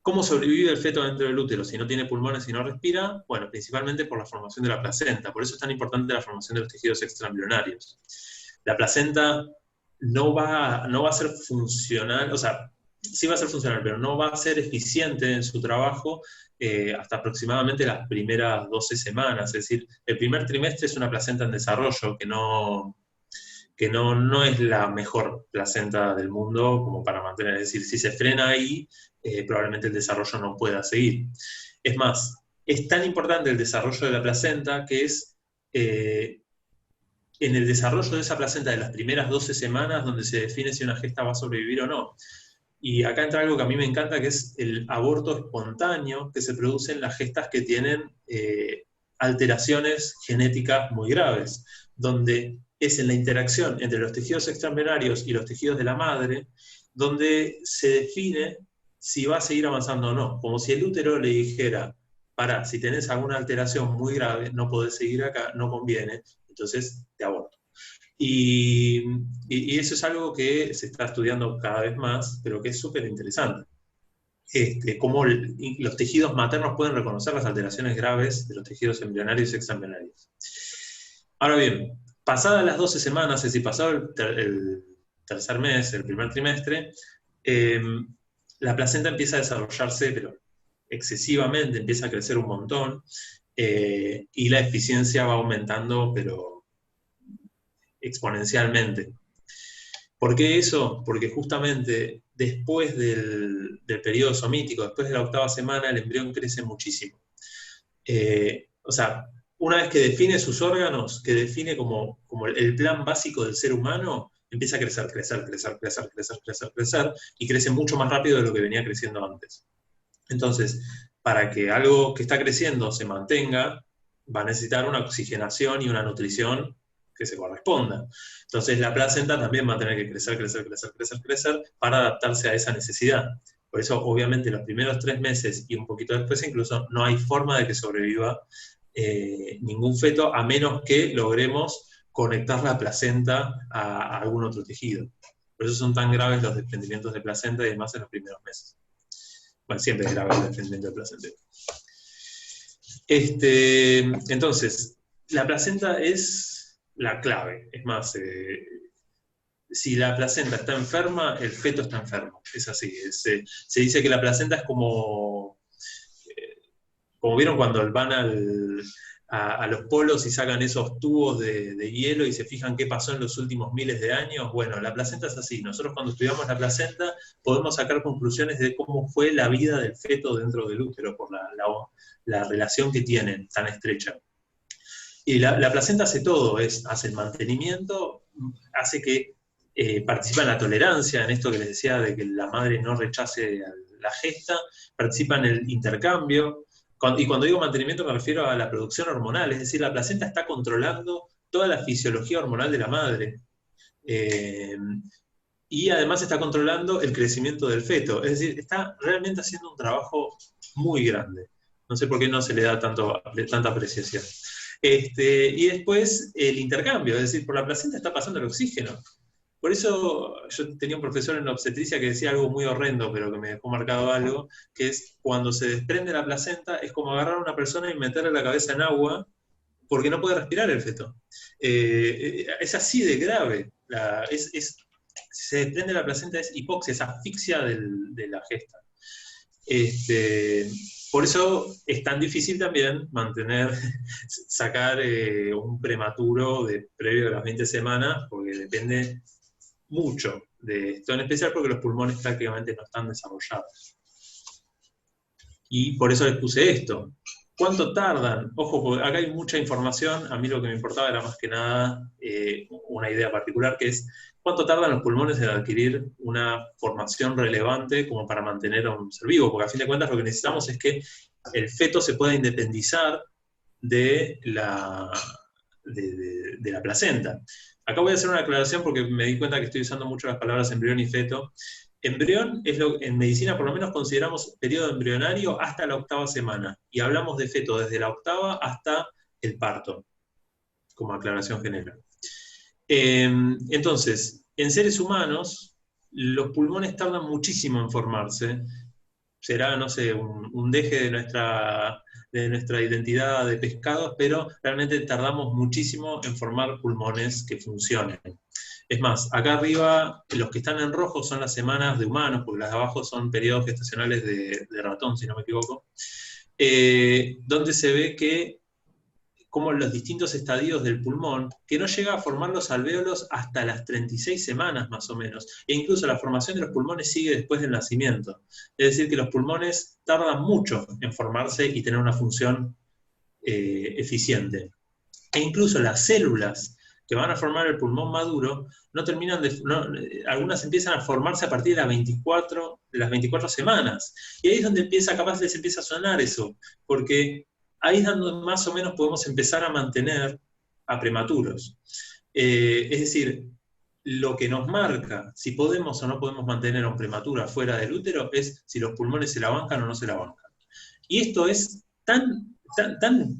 Speaker 3: ¿cómo sobrevive el feto dentro del útero si no tiene pulmones y no respira? Bueno, principalmente por la formación de la placenta, por eso es tan importante la formación de los tejidos extraembrionarios. La placenta no va a ser funcional, o sea, sí va a ser funcional, pero no va a ser eficiente en su trabajo hasta aproximadamente las primeras 12 semanas. Es decir, el primer trimestre es una placenta en desarrollo que no es la mejor placenta del mundo como para mantener. Es decir, si se frena ahí, probablemente el desarrollo no pueda seguir. Es más, es tan importante el desarrollo de la placenta que es en el desarrollo de esa placenta de las primeras 12 semanas donde se define si una gesta va a sobrevivir o no. Y acá entra algo que a mí me encanta, que es el aborto espontáneo que se produce en las gestas que tienen alteraciones genéticas muy graves, donde es en la interacción entre los tejidos extraembrionarios y los tejidos de la madre donde se define si va a seguir avanzando o no. Como si el útero le dijera, pará, si tenés alguna alteración muy grave, no podés seguir acá, no conviene, entonces te aborto. Y eso es algo que se está estudiando cada vez más, pero que es súper interesante. Cómo los tejidos maternos pueden reconocer las alteraciones graves de los tejidos embrionarios y extraembrionarios. Ahora bien, pasadas las 12 semanas, es decir, pasado el tercer mes, el primer trimestre, la placenta empieza a desarrollarse, pero excesivamente, empieza a crecer un montón, y la eficiencia va aumentando, pero exponencialmente. ¿Por qué eso? Porque justamente después del periodo somítico, después de la octava semana, el embrión crece muchísimo. O sea, una vez que define sus órganos, que define como el plan básico del ser humano, empieza a crecer, y crece mucho más rápido de lo que venía creciendo antes. Entonces, para que algo que está creciendo se mantenga, va a necesitar una oxigenación y una nutrición que se corresponda. Entonces la placenta también va a tener que crecer para adaptarse a esa necesidad. Por eso, obviamente, los primeros 3 meses y un poquito después incluso, no hay forma de que sobreviva ningún feto, a menos que logremos conectar la placenta a algún otro tejido. Por eso son tan graves los desprendimientos de placenta y demás en los primeros meses. Bueno, siempre es grave el desprendimiento de placenta. Entonces, la placenta es la clave. Es más, si la placenta está enferma, el feto está enfermo. Es así. Se dice que la placenta es como vieron cuando van a los polos y sacan esos tubos de hielo y se fijan qué pasó en los últimos miles de años. Bueno, la placenta es así. Nosotros cuando estudiamos la placenta podemos sacar conclusiones de cómo fue la vida del feto dentro del útero por la relación que tienen tan estrecha. Y la placenta hace todo, hace el mantenimiento, hace que participa en la tolerancia, en esto que les decía de que la madre no rechace la gesta, participa en el intercambio, y cuando digo mantenimiento me refiero a la producción hormonal, es decir, la placenta está controlando toda la fisiología hormonal de la madre, y además está controlando el crecimiento del feto, es decir, está realmente haciendo un trabajo muy grande. No sé por qué no se le da tanta apreciación. Y después el intercambio, es decir, por la placenta está pasando el oxígeno. Por eso yo tenía un profesor en obstetricia que decía algo muy horrendo, pero que me dejó marcado algo, que es cuando se desprende la placenta, es como agarrar a una persona y meterle la cabeza en agua, porque no puede respirar el feto. Es así de grave. Si se desprende la placenta es hipoxia, es asfixia de la gesta. Por eso es tan difícil también sacar un prematuro previo a las 20 semanas, porque depende mucho de esto, en especial porque los pulmones prácticamente no están desarrollados. Y por eso les puse esto. ¿Cuánto tardan? Ojo, porque acá hay mucha información, a mí lo que me importaba era más que nada una idea particular, que es cuánto tardan los pulmones en adquirir una formación relevante como para mantener a un ser vivo, porque a fin de cuentas lo que necesitamos es que el feto se pueda independizar de la placenta. Acá voy a hacer una aclaración porque me di cuenta que estoy usando mucho las palabras embrión y feto. Embrión es en medicina por lo menos consideramos periodo embrionario hasta la 8ª semana, y hablamos de feto desde la 8ª hasta el parto, como aclaración general. Entonces, en seres humanos, los pulmones tardan muchísimo en formarse. Será, no sé, un deje de nuestra identidad de pescados, pero realmente tardamos muchísimo en formar pulmones que funcionen. Es más, acá arriba, los que están en rojo son las semanas de humanos, porque las de abajo son periodos gestacionales de ratón, si no me equivoco, donde se ve que como los distintos estadios del pulmón, que no llega a formar los alvéolos hasta las 36 semanas más o menos, e incluso la formación de los pulmones sigue después del nacimiento. Es decir, que los pulmones tardan mucho en formarse y tener una función eficiente. E incluso las células que van a formar el pulmón maduro, algunas empiezan a formarse a partir de las 24 semanas. Y ahí es donde capaz les empieza a sonar eso, porque ahí es donde más o menos podemos empezar a mantener a prematuros. Es decir, lo que nos marca si podemos o no podemos mantener a un prematuro afuera del útero es si los pulmones se la bancan o no se la bancan. Y esto es tan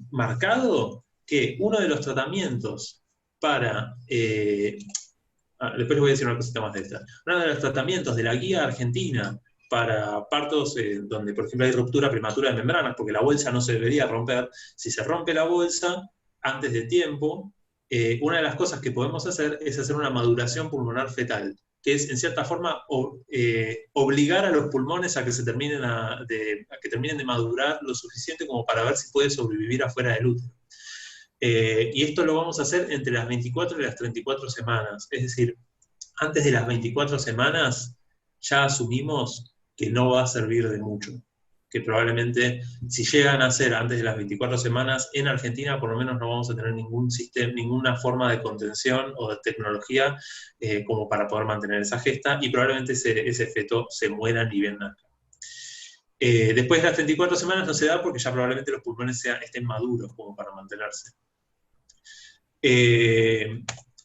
Speaker 3: marcado que uno de los tratamientos para... después les voy a decir una cosita más de esta. Uno de los tratamientos de la guía argentina para partos donde, por ejemplo, hay ruptura prematura de membranas, porque la bolsa no se debería romper. Si se rompe la bolsa antes de tiempo, una de las cosas que podemos hacer es hacer una maduración pulmonar fetal, que es, en cierta forma, obligar a los pulmones a que terminen de madurar lo suficiente como para ver si puede sobrevivir afuera del útero. Y esto lo vamos a hacer entre las 24 y las 34 semanas. Es decir, antes de las 24 semanas ya asumimos que no va a servir de mucho. Que probablemente, si llegan a ser antes de las 24 semanas, en Argentina por lo menos no vamos a tener ninguna forma de contención o de tecnología como para poder mantener esa gesta, y probablemente ese feto se muera ni bien nazca. Después de las 34 semanas no se da porque ya probablemente los pulmones estén maduros como para mantenerse.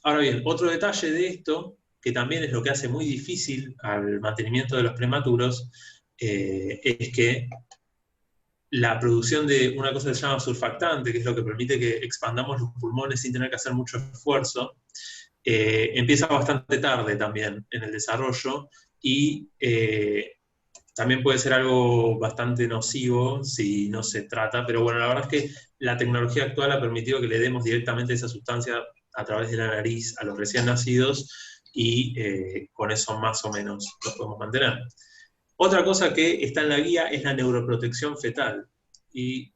Speaker 3: Ahora bien, otro detalle de esto, que también es lo que hace muy difícil al mantenimiento de los prematuros, es que la producción de una cosa que se llama surfactante, que es lo que permite que expandamos los pulmones sin tener que hacer mucho esfuerzo, empieza bastante tarde también en el desarrollo, y también puede ser algo bastante nocivo si no se trata, pero bueno, la verdad es que la tecnología actual ha permitido que le demos directamente esa sustancia a través de la nariz a los recién nacidos, y con eso más o menos los podemos mantener. Otra cosa que está en la guía es la neuroprotección fetal. Y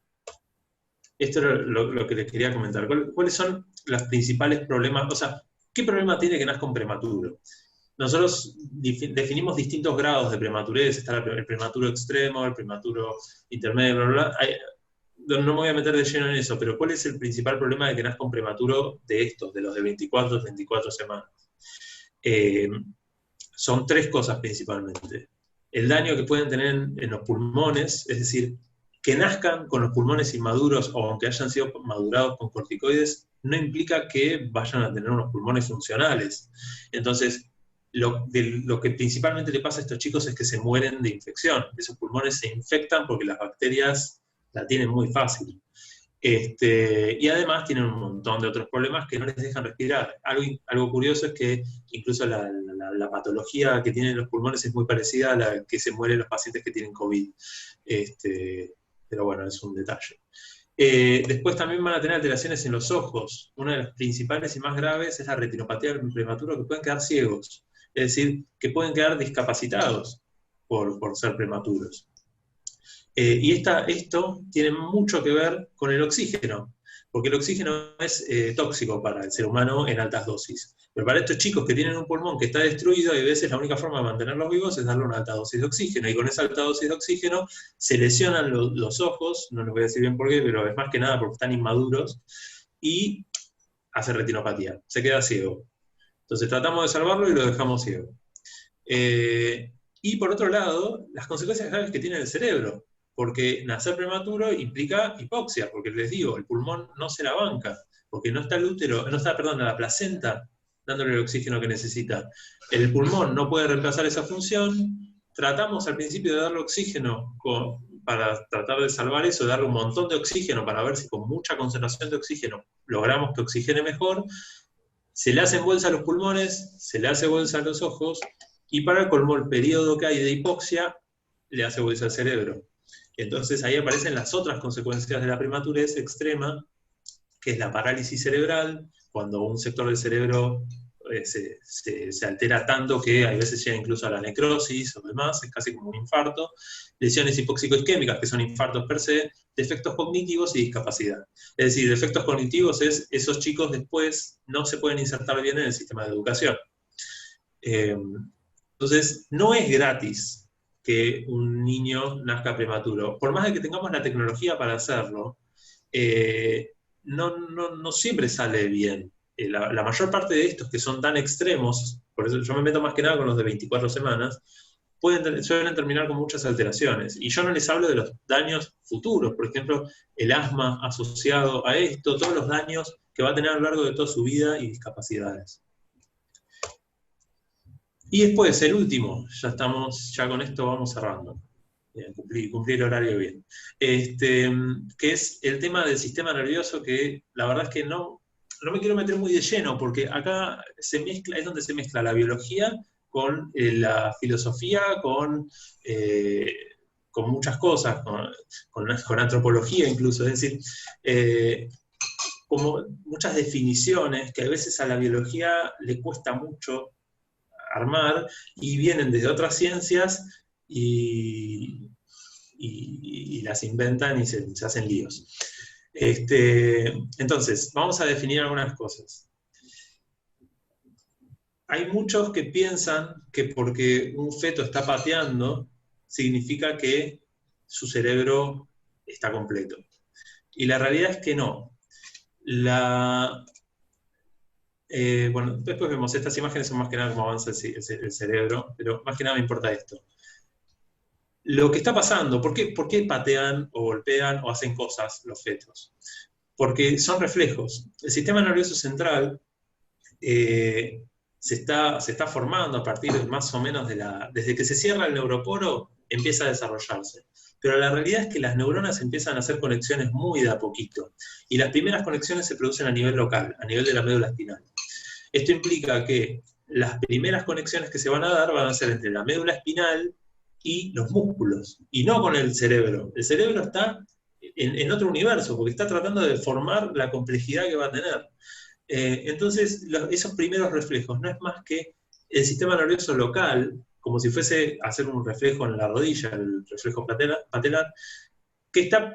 Speaker 3: esto era lo que les quería comentar. ¿Cuáles son los principales problemas? O sea, ¿qué problema tiene que nazca un prematuro? Nosotros definimos distintos grados de prematurez. Está el prematuro extremo, el prematuro intermedio, bla, bla, bla. No me voy a meter de lleno en eso, pero ¿cuál es el principal problema de que nazca un prematuro de estos, de los de 24 o 34 semanas? Son tres cosas principalmente. El daño que pueden tener en los pulmones, es decir, que nazcan con los pulmones inmaduros o aunque hayan sido madurados con corticoides, no implica que vayan a tener unos pulmones funcionales. Entonces, lo que principalmente le pasa a estos chicos es que se mueren de infección. Esos pulmones se infectan porque las bacterias la tienen muy fácil. Y además tienen un montón de otros problemas que no les dejan respirar. Algo curioso es que incluso la patología que tienen los pulmones es muy parecida a la que se mueren los pacientes que tienen COVID. Pero bueno, es un detalle. Después también van a tener alteraciones en los ojos. Una de las principales y más graves es la retinopatía prematura, que pueden quedar ciegos. Es decir, que pueden quedar discapacitados por ser prematuros. Y esto tiene mucho que ver con el oxígeno, porque el oxígeno es tóxico para el ser humano en altas dosis. Pero para estos chicos que tienen un pulmón que está destruido, hay veces la única forma de mantenerlos vivos es darle una alta dosis de oxígeno, y con esa alta dosis de oxígeno se lesionan los ojos, no les voy a decir bien por qué, pero es más que nada porque están inmaduros, y hace retinopatía, se queda ciego. Entonces tratamos de salvarlo y lo dejamos ciego. Y por otro lado, las consecuencias graves que tiene el cerebro, porque nacer prematuro implica hipoxia, porque les digo, el pulmón no se la banca, porque no está el útero, no está, perdón, la placenta dándole el oxígeno que necesita. El pulmón no puede reemplazar esa función. Tratamos al principio de darle oxígeno para tratar de salvar eso, darle un montón de oxígeno para ver si con mucha concentración de oxígeno logramos que oxigene mejor. Se le hacen bolsa a los pulmones, se le hace bolsa a los ojos, y para el colmo, el periodo que hay de hipoxia le hace bolsa al cerebro. Entonces ahí aparecen las otras consecuencias de la prematurez extrema, que es la parálisis cerebral, cuando un sector del cerebro se altera tanto que a veces llega incluso a la necrosis o demás, es casi como un infarto, lesiones hipóxico-isquémicas, que son infartos per se, defectos cognitivos y discapacidad. Es decir, defectos cognitivos es esos chicos después no se pueden insertar bien en el sistema de educación. Entonces, no es gratis que un niño nazca prematuro. Por más de que tengamos la tecnología para hacerlo, no siempre sale bien. La mayor parte de estos que son tan extremos, por eso yo me meto más que nada con los de 24 semanas, suelen terminar con muchas alteraciones. Y yo no les hablo de los daños futuros, por ejemplo, el asma asociado a esto, todos los daños que va a tener a lo largo de toda su vida y discapacidades. Y después, el último, ya con esto vamos cerrando. Cumplí el horario bien. Que es el tema del sistema nervioso, que la verdad es que no me quiero meter muy de lleno, porque acá es donde se mezcla la biología con la filosofía, con muchas cosas, con antropología incluso. Es decir, como muchas definiciones que a veces a la biología le cuesta mucho armar, y vienen desde otras ciencias y las inventan y se hacen líos. Entonces, vamos a definir algunas cosas. Hay muchos que piensan que porque un feto está pateando, significa que su cerebro está completo. Y la realidad es que no. Bueno, después vemos, estas imágenes son más que nada cómo avanza el cerebro, pero más que nada me importa esto. Lo que está pasando, ¿por qué patean o golpean o hacen cosas los fetos? Porque son reflejos. El sistema nervioso central se está formando a partir de más o menos desde que se cierra el neuroporo, empieza a desarrollarse. Pero la realidad es que las neuronas empiezan a hacer conexiones muy de a poquito. Y las primeras conexiones se producen a nivel local, a nivel de la médula espinal. Esto implica que las primeras conexiones que se van a dar van a ser entre la médula espinal y los músculos, y no con el cerebro. El cerebro está en otro universo, porque está tratando de formar la complejidad que va a tener. Entonces, esos primeros reflejos no es más que el sistema nervioso local, como si fuese a hacer un reflejo en la rodilla, el reflejo patelar, que está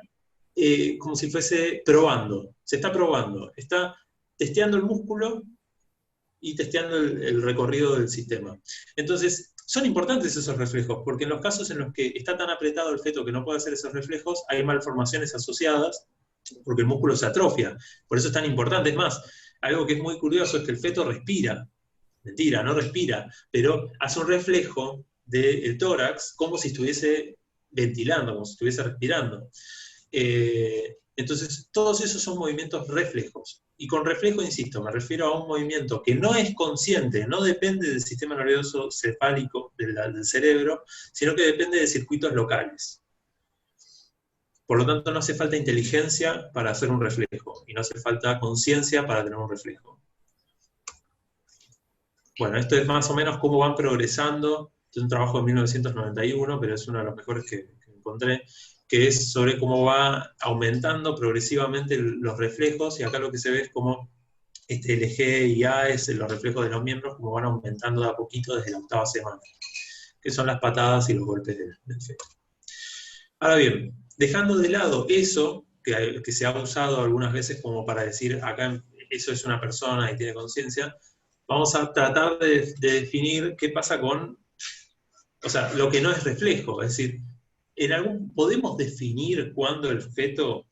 Speaker 3: como si fuese probando, se está probando, está testeando el músculo y testeando el recorrido del sistema. Entonces, son importantes esos reflejos, porque en los casos en los que está tan apretado el feto que no puede hacer esos reflejos, hay malformaciones asociadas, porque el músculo se atrofia. Por eso es tan importante. Es más, algo que es muy curioso es que el feto respira. Mentira, no respira, pero hace un reflejo del tórax como si estuviese ventilando, como si estuviese respirando. Entonces, todos esos son movimientos reflejos. Y con reflejo, insisto, me refiero a un movimiento que no es consciente, no depende del sistema nervioso cefálico del cerebro, sino que depende de circuitos locales. Por lo tanto, no hace falta inteligencia para hacer un reflejo, y no hace falta conciencia para tener un reflejo. Bueno, esto es más o menos cómo van progresando. Es un trabajo de 1991, pero es uno de los mejores que encontré, que es sobre cómo va aumentando progresivamente los reflejos, y acá lo que se ve es cómo LG y AES, los reflejos de los miembros, como van aumentando de a poquito desde la 8ª semana, que son las patadas y los golpes del feto. Ahora bien, dejando de lado eso, que se ha usado algunas veces como para decir, acá eso es una persona y tiene conciencia, vamos a tratar de definir qué pasa con, o sea, lo que no es reflejo, es decir, ¿podemos definir cuándo el feto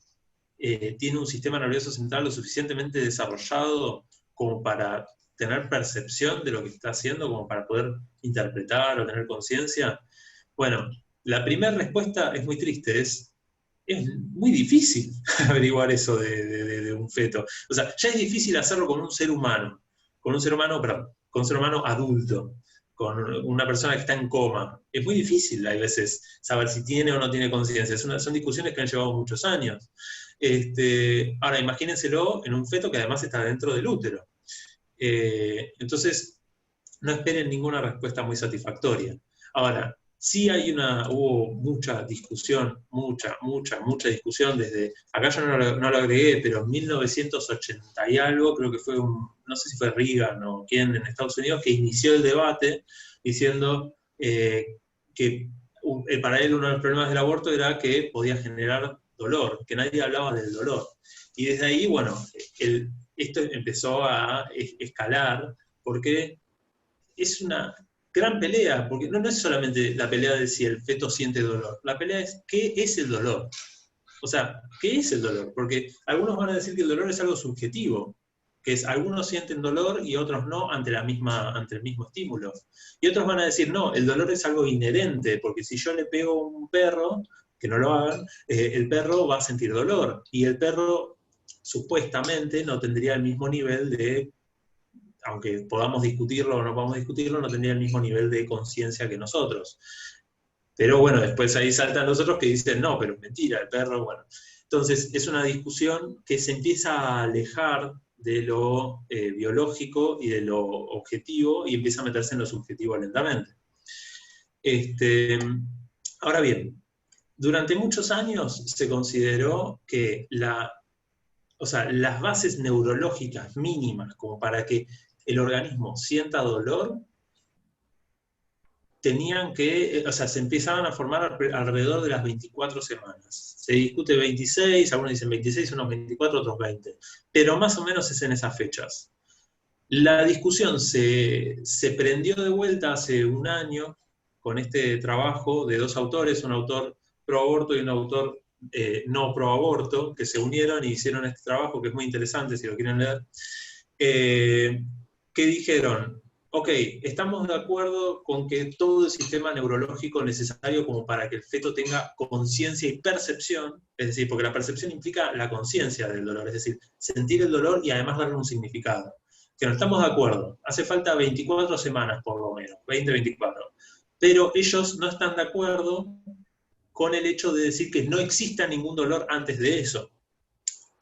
Speaker 3: tiene un sistema nervioso central lo suficientemente desarrollado como para tener percepción de lo que está haciendo, como para poder interpretar o tener conciencia? Bueno, la primera respuesta es muy triste, es muy difícil averiguar eso de un feto. O sea, ya es difícil hacerlo con un ser humano, con un ser humano adulto, con una persona que está en coma. Es muy difícil, hay veces, saber si tiene o no tiene conciencia. Son discusiones que han llevado muchos años. Ahora, imagínenselo en un feto que además está dentro del útero. Entonces, no esperen ninguna respuesta muy satisfactoria. Ahora, sí hubo mucha discusión, mucha discusión desde, acá yo no lo agregué, pero en 1980 y algo, creo que fue no sé si fue Reagan o quién en Estados Unidos, que inició el debate diciendo que para él uno de los problemas del aborto era que podía generar dolor, que nadie hablaba del dolor. Y desde ahí, bueno, esto empezó a escalar, porque es una gran pelea, porque no es solamente la pelea de si el feto siente dolor, la pelea es ¿qué es el dolor? O sea, ¿qué es el dolor? Porque algunos van a decir que el dolor es algo subjetivo, que es algunos sienten dolor y otros no ante el mismo estímulo. Y otros van a decir, no, el dolor es algo inherente, porque si yo le pego a un perro, que no lo hagan, el perro va a sentir dolor, y el perro supuestamente no tendría el mismo nivel de, aunque podamos discutirlo o no podamos discutirlo, no tendría el mismo nivel de conciencia que nosotros. Pero bueno, después ahí saltan los otros que dicen, no, pero es mentira, el perro, bueno. Entonces, es una discusión que se empieza a alejar de lo biológico y de lo objetivo, y empieza a meterse en lo subjetivo lentamente. Ahora bien, durante muchos años se consideró que las bases neurológicas mínimas como para que el organismo sienta dolor, se empezaban a formar alrededor de las 24 semanas. Se discute 26, algunos dicen 26, unos 24, otros 20. Pero más o menos es en esas fechas. La discusión se prendió de vuelta hace un año con este trabajo de dos autores, un autor pro aborto y un autor no pro aborto, que se unieron y hicieron este trabajo que es muy interesante si lo quieren leer, que dijeron, ok, estamos de acuerdo con que todo el sistema neurológico necesario como para que el feto tenga conciencia y percepción, es decir, porque la percepción implica la conciencia del dolor, es decir, sentir el dolor y además darle un significado. Que no estamos de acuerdo, hace falta 24 semanas por lo menos, 20-24. Pero ellos no están de acuerdo con el hecho de decir que no exista ningún dolor antes de eso.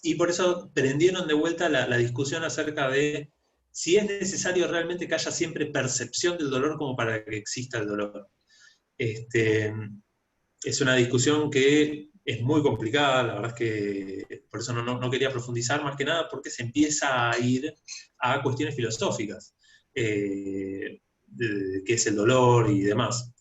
Speaker 3: Y por eso prendieron de vuelta la discusión acerca de si es necesario realmente que haya siempre percepción del dolor como para que exista el dolor. Es una discusión que es muy complicada, la verdad es que por eso no quería profundizar más que nada, porque se empieza a ir a cuestiones filosóficas, de qué es el dolor y demás.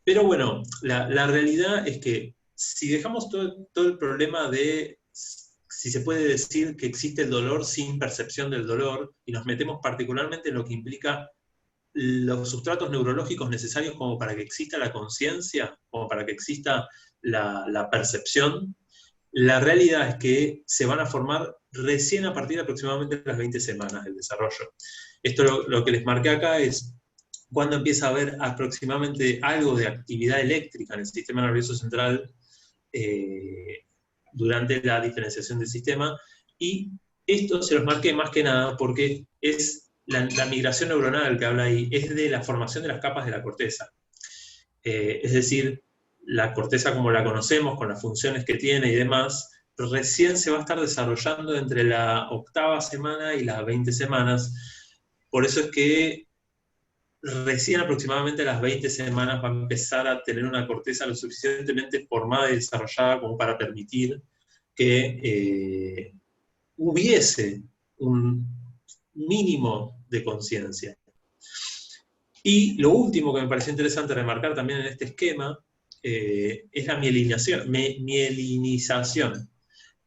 Speaker 3: Pero bueno, la realidad es que si dejamos todo el problema de si se puede decir que existe el dolor sin percepción del dolor, y nos metemos particularmente en lo que implica los sustratos neurológicos necesarios como para que exista la conciencia, como para que exista la percepción, la realidad es que se van a formar recién a partir de aproximadamente las 20 semanas del desarrollo. Esto lo que les marqué acá es cuando empieza a haber aproximadamente algo de actividad eléctrica en el sistema nervioso central durante la diferenciación del sistema, y esto se los marqué más que nada porque es la migración neuronal que habla ahí, es de la formación de las capas de la corteza. Es decir, la corteza como la conocemos, con las funciones que tiene y demás, recién se va a estar desarrollando entre la 8ª semana y las 20 semanas. Por eso es que recién aproximadamente a las 20 semanas va a empezar a tener una corteza lo suficientemente formada y desarrollada como para permitir que hubiese un mínimo de conciencia. Y lo último que me pareció interesante remarcar también en este esquema es la mielinización,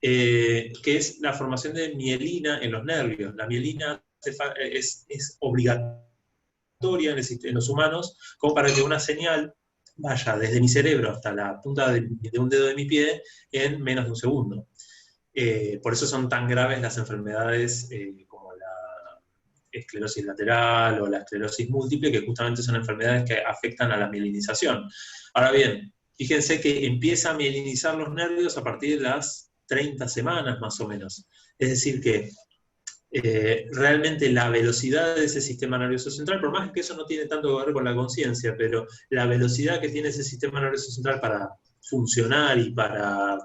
Speaker 3: que es la formación de mielina en los nervios. La mielina es obligatoria en los humanos, como para que una señal vaya desde mi cerebro hasta la punta de un dedo de mi pie en menos de un segundo. Por eso son tan graves las enfermedades como la esclerosis lateral o la esclerosis múltiple, que justamente son enfermedades que afectan a la mielinización. Ahora bien, fíjense que empieza a mielinizar los nervios a partir de las 30 semanas más o menos. Es decir que realmente la velocidad de ese sistema nervioso central, por más que eso no tiene tanto que ver con la conciencia, pero la velocidad que tiene ese sistema nervioso central para funcionar y para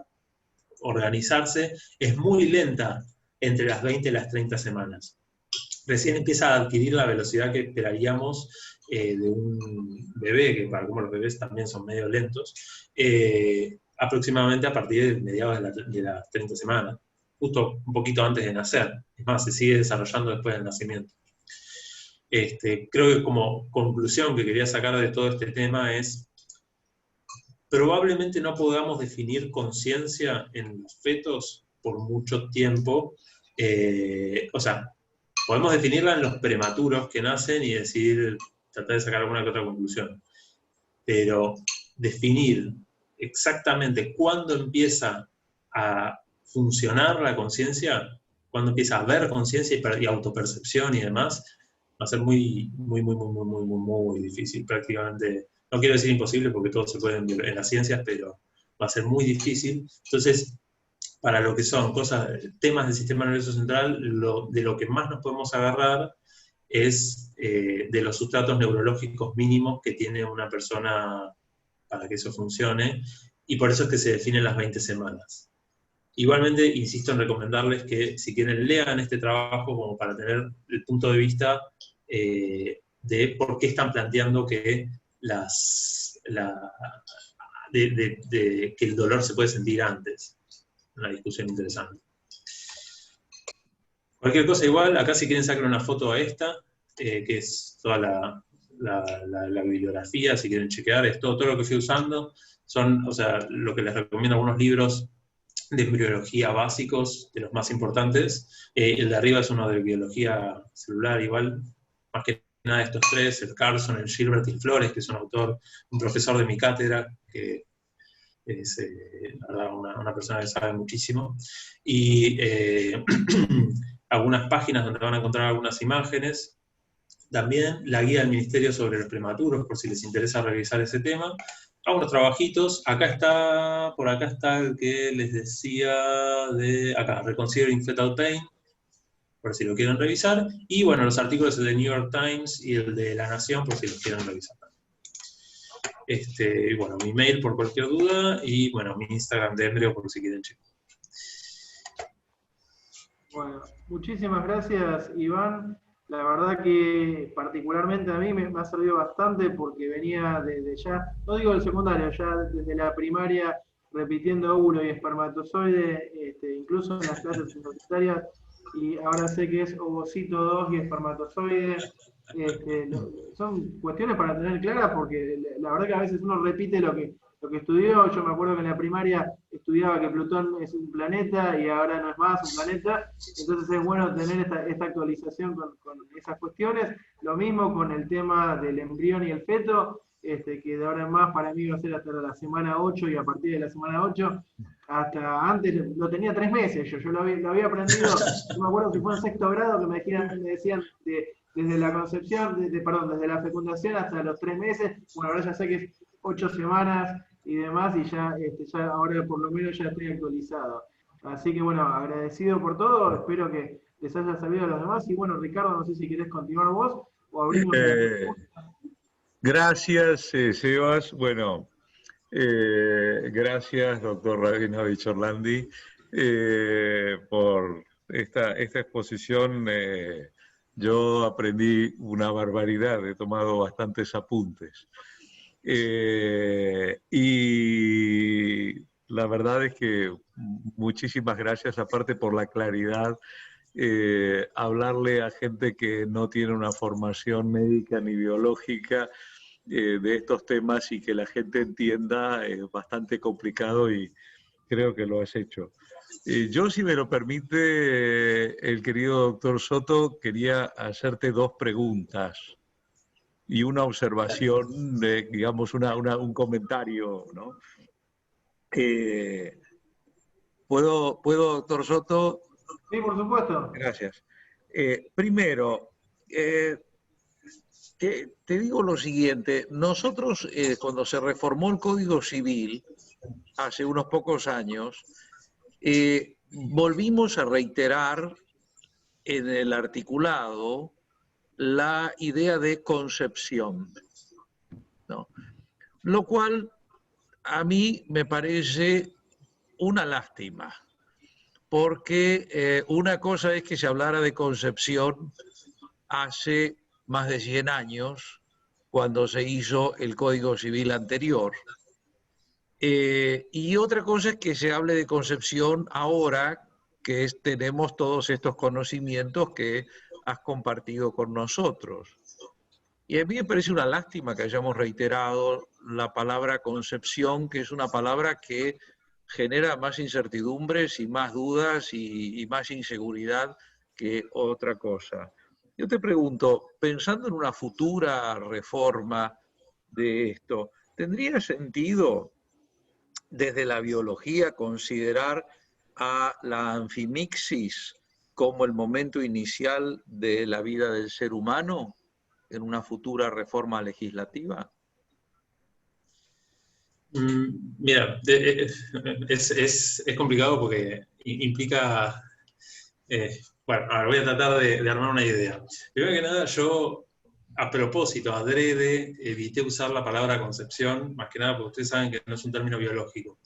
Speaker 3: organizarse es muy lenta entre las 20 y las 30 semanas. Recién empieza a adquirir la velocidad que esperaríamos de un bebé, que para como los bebés también son medio lentos, aproximadamente a partir de mediados de las 30 semanas, justo un poquito antes de nacer. Es más, se sigue desarrollando después del nacimiento. Creo que como conclusión que quería sacar de todo este tema es, probablemente no podamos definir conciencia en los fetos por mucho tiempo. O sea, podemos definirla en los prematuros que nacen y decir, tratar de sacar alguna que otra conclusión. Pero definir exactamente cuándo empieza a funcionar la conciencia, cuándo empieza a haber conciencia y autopercepción y demás, va a ser muy difícil, prácticamente. No quiero decir imposible porque todo se puede en las ciencias, pero va a ser muy difícil. Entonces, para lo que son temas del sistema nervioso central, de lo que más nos podemos agarrar es de los sustratos neurológicos mínimos que tiene una persona para que eso funcione, y por eso es que se definen las 20 semanas. Igualmente, insisto en recomendarles que si quieren lean este trabajo como para tener el punto de vista de por qué están planteando que que el dolor se puede sentir antes. Una discusión interesante. Cualquier cosa igual, acá si quieren sacar una foto a esta, que es toda la bibliografía, si quieren chequear, es todo lo que fui usando, son, o sea, lo que les recomiendo, algunos libros de embriología básicos, de los más importantes. El de arriba es uno de biología celular, igual, más que nada de estos tres, el Carlson, el Gilbert y el Flores, que es un profesor de mi cátedra, que es la verdad una persona que sabe muchísimo, y algunas páginas donde van a encontrar algunas imágenes, también la guía del Ministerio sobre los prematuros, por si les interesa revisar ese tema, algunos trabajitos, por acá está el que les decía acá, Reconsidering Fetal Pain, por si lo quieren revisar, y bueno, los artículos del New York Times y el de La Nación, por si los quieren revisar. Y bueno, mi mail por cualquier duda, y bueno, mi Instagram de Embryo por si quieren checar.
Speaker 2: Bueno, muchísimas gracias, Iván. La verdad que particularmente a mí me ha servido bastante porque venía desde ya, no digo del secundario, ya desde la primaria repitiendo óvulo y espermatozoide, incluso en las clases universitarias, y ahora sé que es ovocito 2 y espermatozoide. Son cuestiones para tener claras porque la verdad que a veces uno repite lo que lo que estudió. Yo me acuerdo que en la primaria estudiaba que Plutón es un planeta y ahora no es más un planeta, entonces es bueno tener esta actualización con esas cuestiones. Lo mismo con el tema del embrión y el feto, que de ahora en más para mí va a ser hasta la semana 8 y a partir de la semana 8, hasta antes lo tenía 3 meses, yo lo había aprendido, no me acuerdo si fue en sexto grado que me decían desde la concepción, perdón, desde la fecundación hasta los 3 meses, bueno, ahora ya sé que es 8 semanas y demás, y ya ahora por lo menos ya estoy actualizado. Así que bueno, agradecido por todo, espero que les haya servido a los demás, y bueno, Ricardo, no sé si querés continuar vos, o abrimos la...
Speaker 1: Gracias, Sebas. Bueno, gracias, doctor Rabinovich Orlandi, por esta exposición. Yo aprendí una barbaridad, he tomado bastantes apuntes. Y la verdad es que muchísimas gracias, aparte por la claridad. Hablarle a gente que no tiene una formación médica ni biológica de estos temas y que la gente entienda es bastante complicado, y creo que lo has hecho. Yo, si me lo permite, el querido doctor Soto, quería hacerte 2 preguntas y una observación, digamos, un comentario, ¿no? ¿Puedo, doctor Soto?
Speaker 2: Sí, por supuesto.
Speaker 1: Gracias. Primero, te digo lo siguiente. Nosotros, cuando se reformó el Código Civil, hace unos pocos años, volvimos a reiterar en el articulado la idea de concepción, ¿no? Lo cual a mí me parece una lástima, porque una cosa es que se hablara de concepción hace más de 100 años, cuando se hizo el Código Civil anterior, y otra cosa es que se hable de concepción ahora que tenemos todos estos conocimientos que has compartido con nosotros. Y a mí me parece una lástima que hayamos reiterado la palabra concepción, que es una palabra que genera más incertidumbres y más dudas y más inseguridad que otra cosa. Yo te pregunto, pensando en una futura reforma de esto, ¿tendría sentido desde la biología considerar a la anfimixis como el momento inicial de la vida del ser humano en una futura reforma legislativa?
Speaker 3: Mira, es complicado porque implica... bueno, ahora voy a tratar de armar una idea. Primero que nada, yo, a propósito, adrede, evité usar la palabra concepción, más que nada porque ustedes saben que no es un término biológico.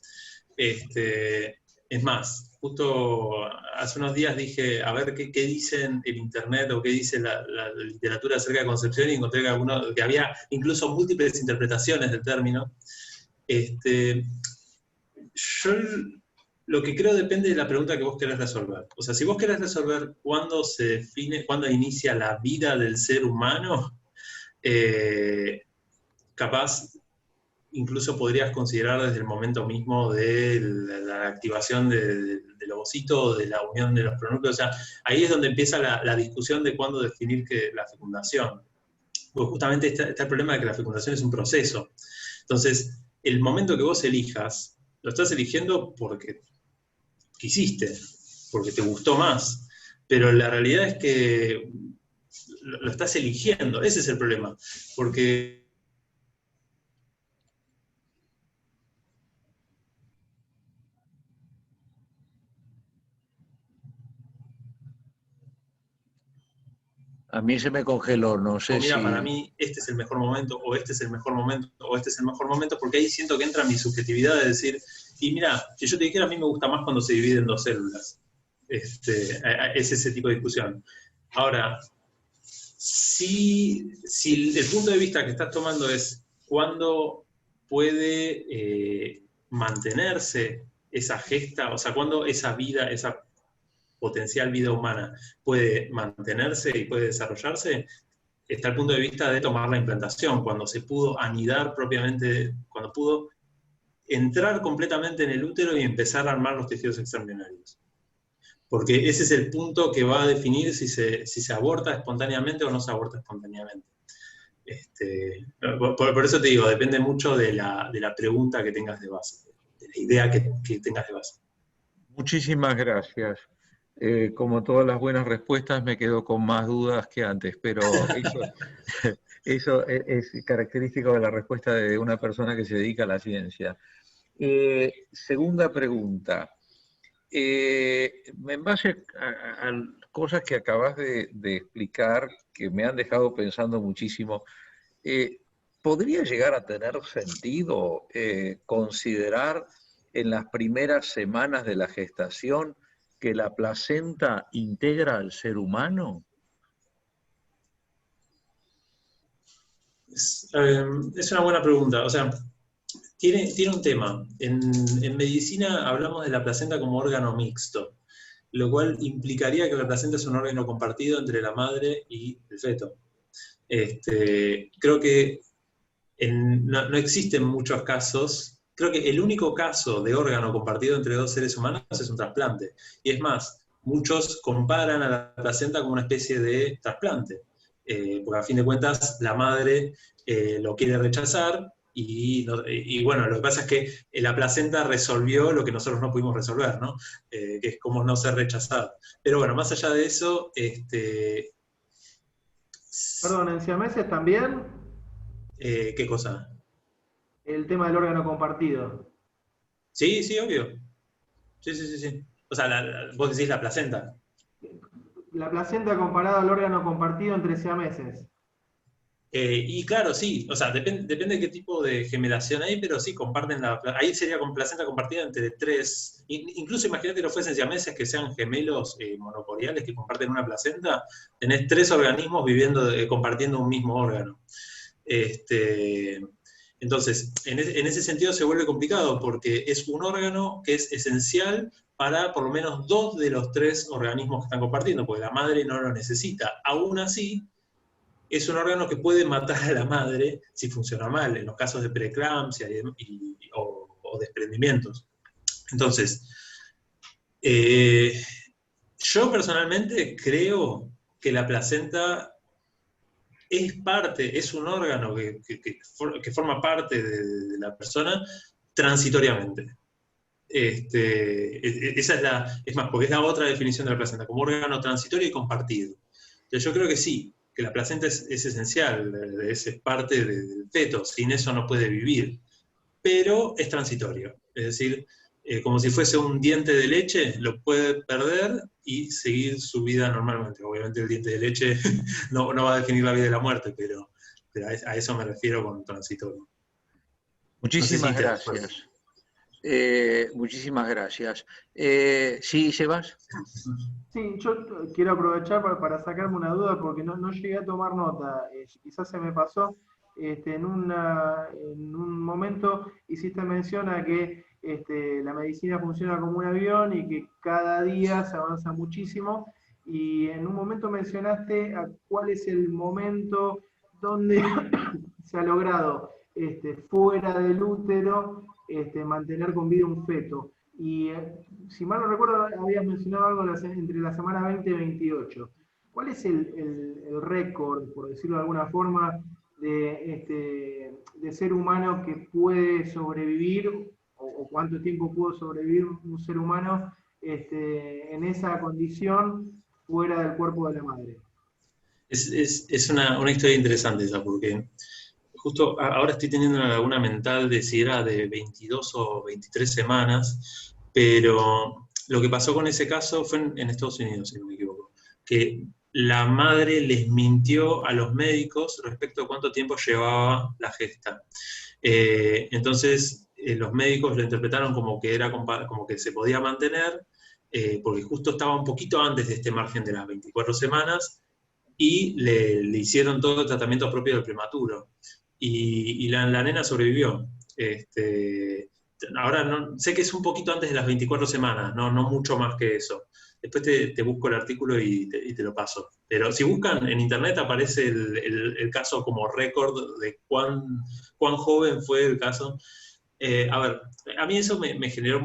Speaker 3: Es más, justo hace unos días dije, a ver qué dicen en internet o qué dice la literatura acerca de concepción, y encontré que había incluso múltiples interpretaciones del término. Yo lo que creo depende de la pregunta que vos querés resolver. O sea, si vos querés resolver cuándo se define, cuándo inicia la vida del ser humano, capaz incluso podrías considerar desde el momento mismo de la activación del ovocito, de la unión de los pronúcleos. O sea, ahí es donde empieza la discusión de cuándo definir la fecundación. Porque justamente está el problema de que la fecundación es un proceso. Entonces, el momento que vos elijas, lo estás eligiendo porque quisiste, porque te gustó más, pero la realidad es que lo estás eligiendo. Ese es el problema, porque
Speaker 1: A mí se me congeló, no sé
Speaker 3: mira,
Speaker 1: si...
Speaker 3: para mí este es el mejor momento, o este es el mejor momento, o este es el mejor momento, porque ahí siento que entra mi subjetividad de decir, y mira, si yo te dijera, a mí me gusta más cuando se divide en 2 células. Es ese tipo de discusión. Ahora, si el punto de vista que estás tomando es cuándo puede mantenerse esa gesta, o sea, cuándo esa vida, esa potencial vida humana puede mantenerse y puede desarrollarse, está el punto de vista de tomar la implantación, cuando se pudo anidar propiamente, cuando pudo entrar completamente en el útero y empezar a armar los tejidos extraembrionarios. Porque ese es el punto que va a definir si se aborta espontáneamente o no se aborta espontáneamente. Por eso te digo, depende mucho de la pregunta que tengas de base, de la idea que tengas de base.
Speaker 1: Muchísimas gracias. Como todas las buenas respuestas, me quedo con más dudas que antes, pero eso es característico de la respuesta de una persona que se dedica a la ciencia. Segunda pregunta. En base a cosas que acabas de explicar, que me han dejado pensando muchísimo, ¿podría llegar a tener sentido considerar en las primeras semanas de la gestación que la placenta integra al ser humano?
Speaker 3: Es una buena pregunta. O sea, tiene un tema. En medicina hablamos de la placenta como órgano mixto, lo cual implicaría que la placenta es un órgano compartido entre la madre y el feto. Creo que no existen muchos casos. Creo que el único caso de órgano compartido entre dos seres humanos es un trasplante. Y es más, muchos comparan a la placenta como una especie de trasplante. Porque a fin de cuentas la madre lo quiere rechazar y bueno, lo que pasa es que la placenta resolvió lo que nosotros no pudimos resolver, ¿no? Que es como no ser rechazado. Pero bueno, más allá de eso,
Speaker 2: Perdón, ¿en siameses también?
Speaker 3: ¿qué cosa?
Speaker 2: El tema del órgano compartido.
Speaker 3: Sí, sí, obvio. Sí. O sea, vos decís la placenta.
Speaker 2: La placenta comparada al órgano compartido entre siameses.
Speaker 3: Y claro, sí, o sea, depende de qué tipo de generación hay, pero sí, comparten ahí sería con placenta compartida entre tres, incluso imagínate que fuesen siameses que sean gemelos monopodiales que comparten una placenta, tenés tres organismos viviendo, compartiendo un mismo órgano. Entonces, en ese sentido se vuelve complicado, porque es un órgano que es esencial para por lo menos dos de los tres organismos que están compartiendo, porque la madre no lo necesita. Aún así, es un órgano que puede matar a la madre si funciona mal, en los casos de preeclampsia o desprendimientos. Entonces, yo personalmente creo que la placenta es un órgano que forma parte de la persona transitoriamente. Esa es más, porque es la otra definición de la placenta, como órgano transitorio y compartido. Entonces yo creo que sí, que la placenta es esencial, es parte del feto, sin eso no puede vivir, pero es transitorio, es decir, como si fuese un diente de leche, lo puede perder y seguir su vida normalmente. Obviamente el diente de leche no va a definir la vida y la muerte, pero a eso me refiero con transitorio.
Speaker 1: Muchísimas gracias. Muchísimas gracias. ¿Sí, Sebas?
Speaker 2: Sí, yo quiero aprovechar para sacarme una duda porque no llegué a tomar nota, quizás se me pasó. En un momento hiciste mención a que la medicina funciona como un avión y que cada día se avanza muchísimo, y en un momento mencionaste a cuál es el momento donde se ha logrado fuera del útero mantener con vida un feto. Y si mal no recuerdo, habías mencionado algo entre la semana 20 y 28. ¿Cuál es el récord, por decirlo de alguna forma, de ser humano que puede sobrevivir, o cuánto tiempo pudo sobrevivir un ser humano en esa condición fuera del cuerpo de la madre?
Speaker 3: Es una historia interesante esa, porque justo ahora estoy teniendo una laguna mental de si era de 22 o 23 semanas, pero lo que pasó con ese caso fue en Estados Unidos, si no me equivoco, que la madre les mintió a los médicos respecto a cuánto tiempo llevaba la gesta. Entonces, los médicos lo interpretaron como que se podía mantener, porque justo estaba un poquito antes de este margen de las 24 semanas, y le hicieron todo el tratamiento propio del prematuro. Y la nena sobrevivió. Ahora sé que es un poquito antes de las 24 semanas, no mucho más que eso. Después te busco el artículo y te lo paso. Pero si buscan en internet aparece el caso como récord de cuán joven fue el caso. A ver, a mí eso me generó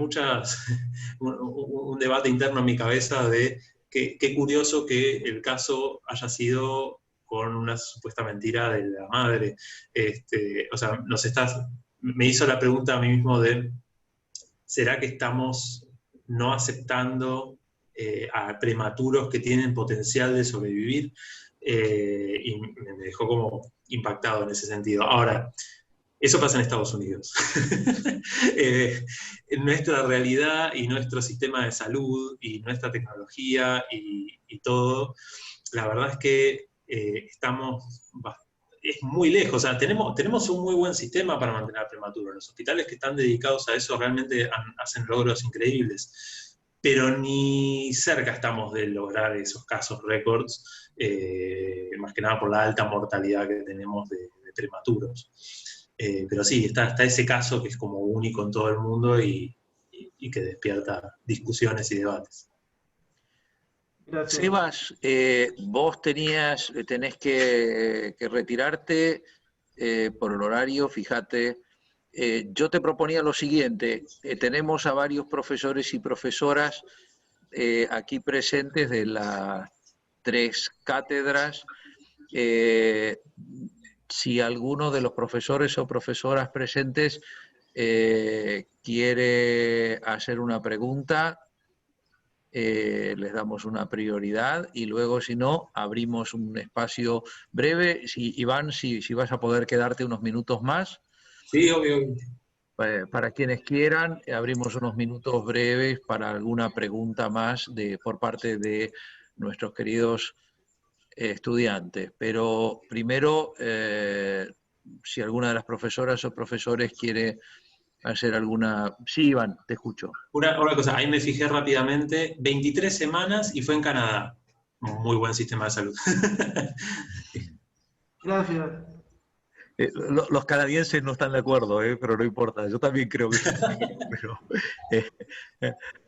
Speaker 3: un debate interno en mi cabeza de qué curioso que el caso haya sido con una supuesta mentira de la madre. O sea, me hizo la pregunta a mí mismo de, ¿será que estamos no aceptando a prematuros que tienen potencial de sobrevivir? Y me dejó como impactado en ese sentido. Ahora, eso pasa en Estados Unidos. Nuestra realidad y nuestro sistema de salud y nuestra tecnología y todo, la verdad es que es muy lejos. O sea, tenemos un muy buen sistema para mantener al prematuro. Los hospitales que están dedicados a eso realmente hacen logros increíbles. Pero ni cerca estamos de lograr esos casos récords, más que nada por la alta mortalidad que tenemos de prematuros. Pero sí, está ese caso que es como único en todo el mundo y que despierta discusiones y debates.
Speaker 2: Gracias.
Speaker 1: Sebas, vos tenés que retirarte por el horario, fíjate. Yo te proponía lo siguiente, tenemos a varios profesores y profesoras aquí presentes de las 3 cátedras. Si alguno de los profesores o profesoras presentes quiere hacer una pregunta, les damos una prioridad y luego, si no, abrimos un espacio breve. Iván, si vas a poder quedarte unos minutos más.
Speaker 3: Sí, obvio.
Speaker 1: Para quienes quieran, abrimos unos minutos breves para alguna pregunta más por parte de nuestros queridos estudiantes. Pero primero, si alguna de las profesoras o profesores quiere hacer alguna... Sí, Iván, te escucho.
Speaker 3: Una cosa, ahí me fijé rápidamente, 23 semanas y fue en Canadá. Muy buen sistema de salud.
Speaker 2: Gracias.
Speaker 1: Los canadienses no están de acuerdo, pero no importa. Yo también creo que pero,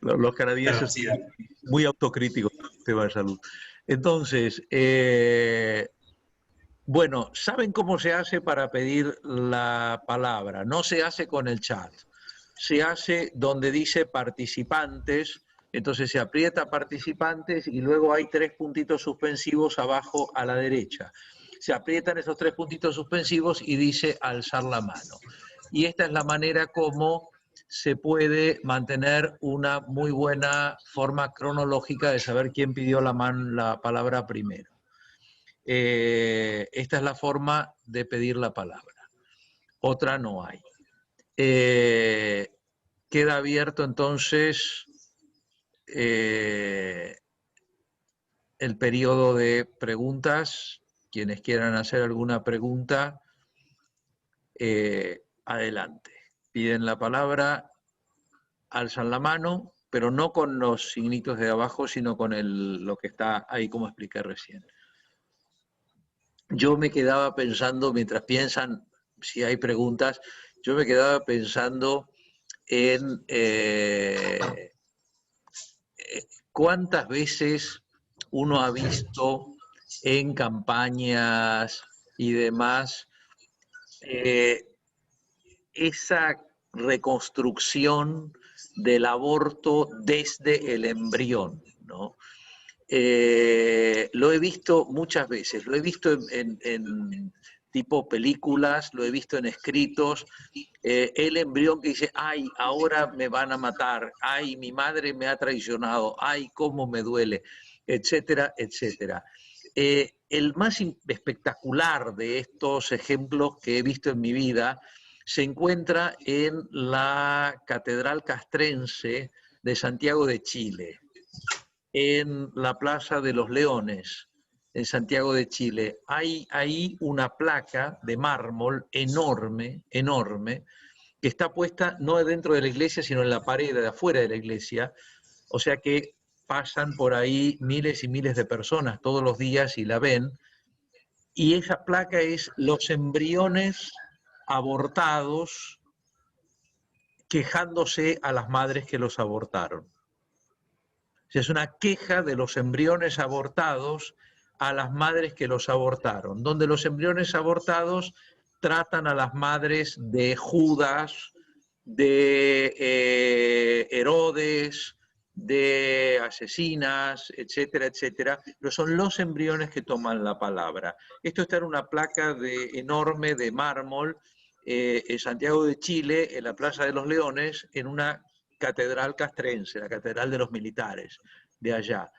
Speaker 1: los canadienses son muy autocríticos con el sistema de salud. Entonces, bueno, ¿saben cómo se hace para pedir la palabra? No se hace con el chat. Se hace donde dice participantes. Entonces se aprieta participantes y luego hay 3 puntitos suspensivos abajo a la derecha. Se aprietan esos 3 puntitos suspensivos y dice alzar la mano. Y esta es la manera como se puede mantener una muy buena forma cronológica de saber quién pidió la palabra primero. Esta es la forma de pedir la palabra. Otra no hay. Queda abierto entonces el periodo de preguntas. Quienes quieran hacer alguna pregunta, adelante. Piden la palabra, alzan la mano, pero no con los signitos de abajo, sino con lo que está ahí, como expliqué recién. Yo me quedaba pensando, mientras piensan si hay preguntas, yo me quedaba pensando en cuántas veces uno ha visto en campañas y demás esa reconstrucción del aborto desde el embrión, ¿no? Lo he visto muchas veces, lo he visto en tipo películas, lo he visto en escritos, el embrión que dice, ay, ahora me van a matar, ay, mi madre me ha traicionado, ay, cómo me duele, etcétera, etcétera. El más espectacular de estos ejemplos que he visto en mi vida se encuentra en la Catedral Castrense de Santiago de Chile, en la Plaza de los Leones, en Santiago de Chile. Hay ahí una placa de mármol enorme, enorme, que está puesta no dentro de la iglesia, sino en la pared de afuera de la iglesia. O sea que pasan por ahí miles y miles de personas todos los días y la ven. Y esa placa es los embriones abortados quejándose a las madres que los abortaron. Es una queja de los embriones abortados a las madres que los abortaron, donde los embriones abortados tratan a las madres de Judas, de Herodes, de asesinas, etcétera, etcétera, pero son los embriones que toman la palabra. Esto está en una placa enorme de mármol en Santiago de Chile, en la Plaza de los Leones, en una catedral castrense, la Catedral de los Militares de allá.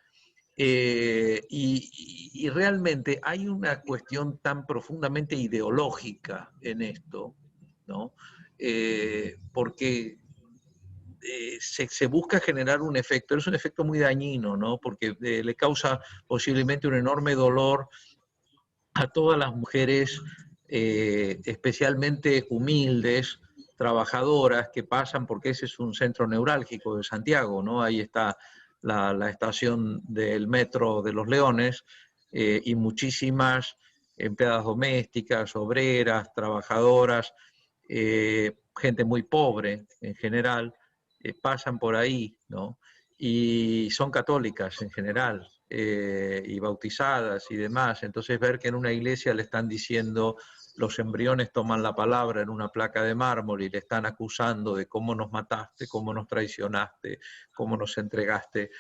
Speaker 1: Y realmente hay una cuestión tan profundamente ideológica en esto, ¿no? Porque se busca generar un efecto, es un efecto muy dañino, ¿no? Porque le causa posiblemente un enorme dolor a todas las mujeres, especialmente humildes, trabajadoras, que pasan, porque ese es un centro neurálgico de Santiago, ¿no? Ahí está la estación del metro de Los Leones, y muchísimas empleadas domésticas, obreras, trabajadoras, gente muy pobre en general, pasan por ahí, ¿no? Y son católicas en general, y bautizadas y demás. Entonces ver que en una iglesia le están diciendo, los embriones toman la palabra en una placa de mármol y le están acusando de cómo nos mataste, cómo nos traicionaste, cómo nos entregaste.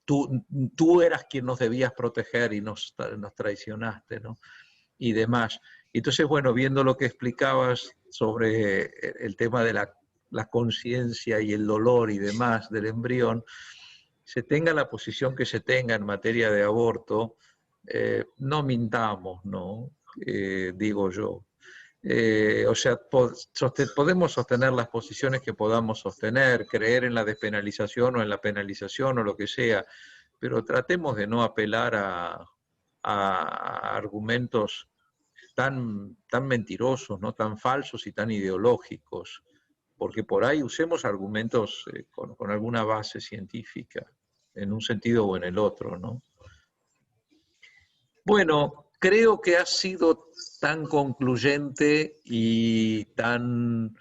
Speaker 1: Tú eras quien nos debías proteger y nos traicionaste, ¿no? Y demás. Entonces, bueno, viendo lo que explicabas sobre el tema de la conciencia y el dolor y demás del embrión, se tenga la posición que se tenga en materia de aborto, no mintamos, ¿no? Digo yo. O sea, podemos sostener las posiciones que podamos sostener, creer en la despenalización o en la penalización o lo que sea, pero tratemos de no apelar a argumentos tan mentirosos, ¿no? Tan falsos y tan ideológicos, porque por ahí usemos argumentos con alguna base científica, en un sentido o en el otro, ¿no? Bueno, creo que ha sido tan concluyente y tan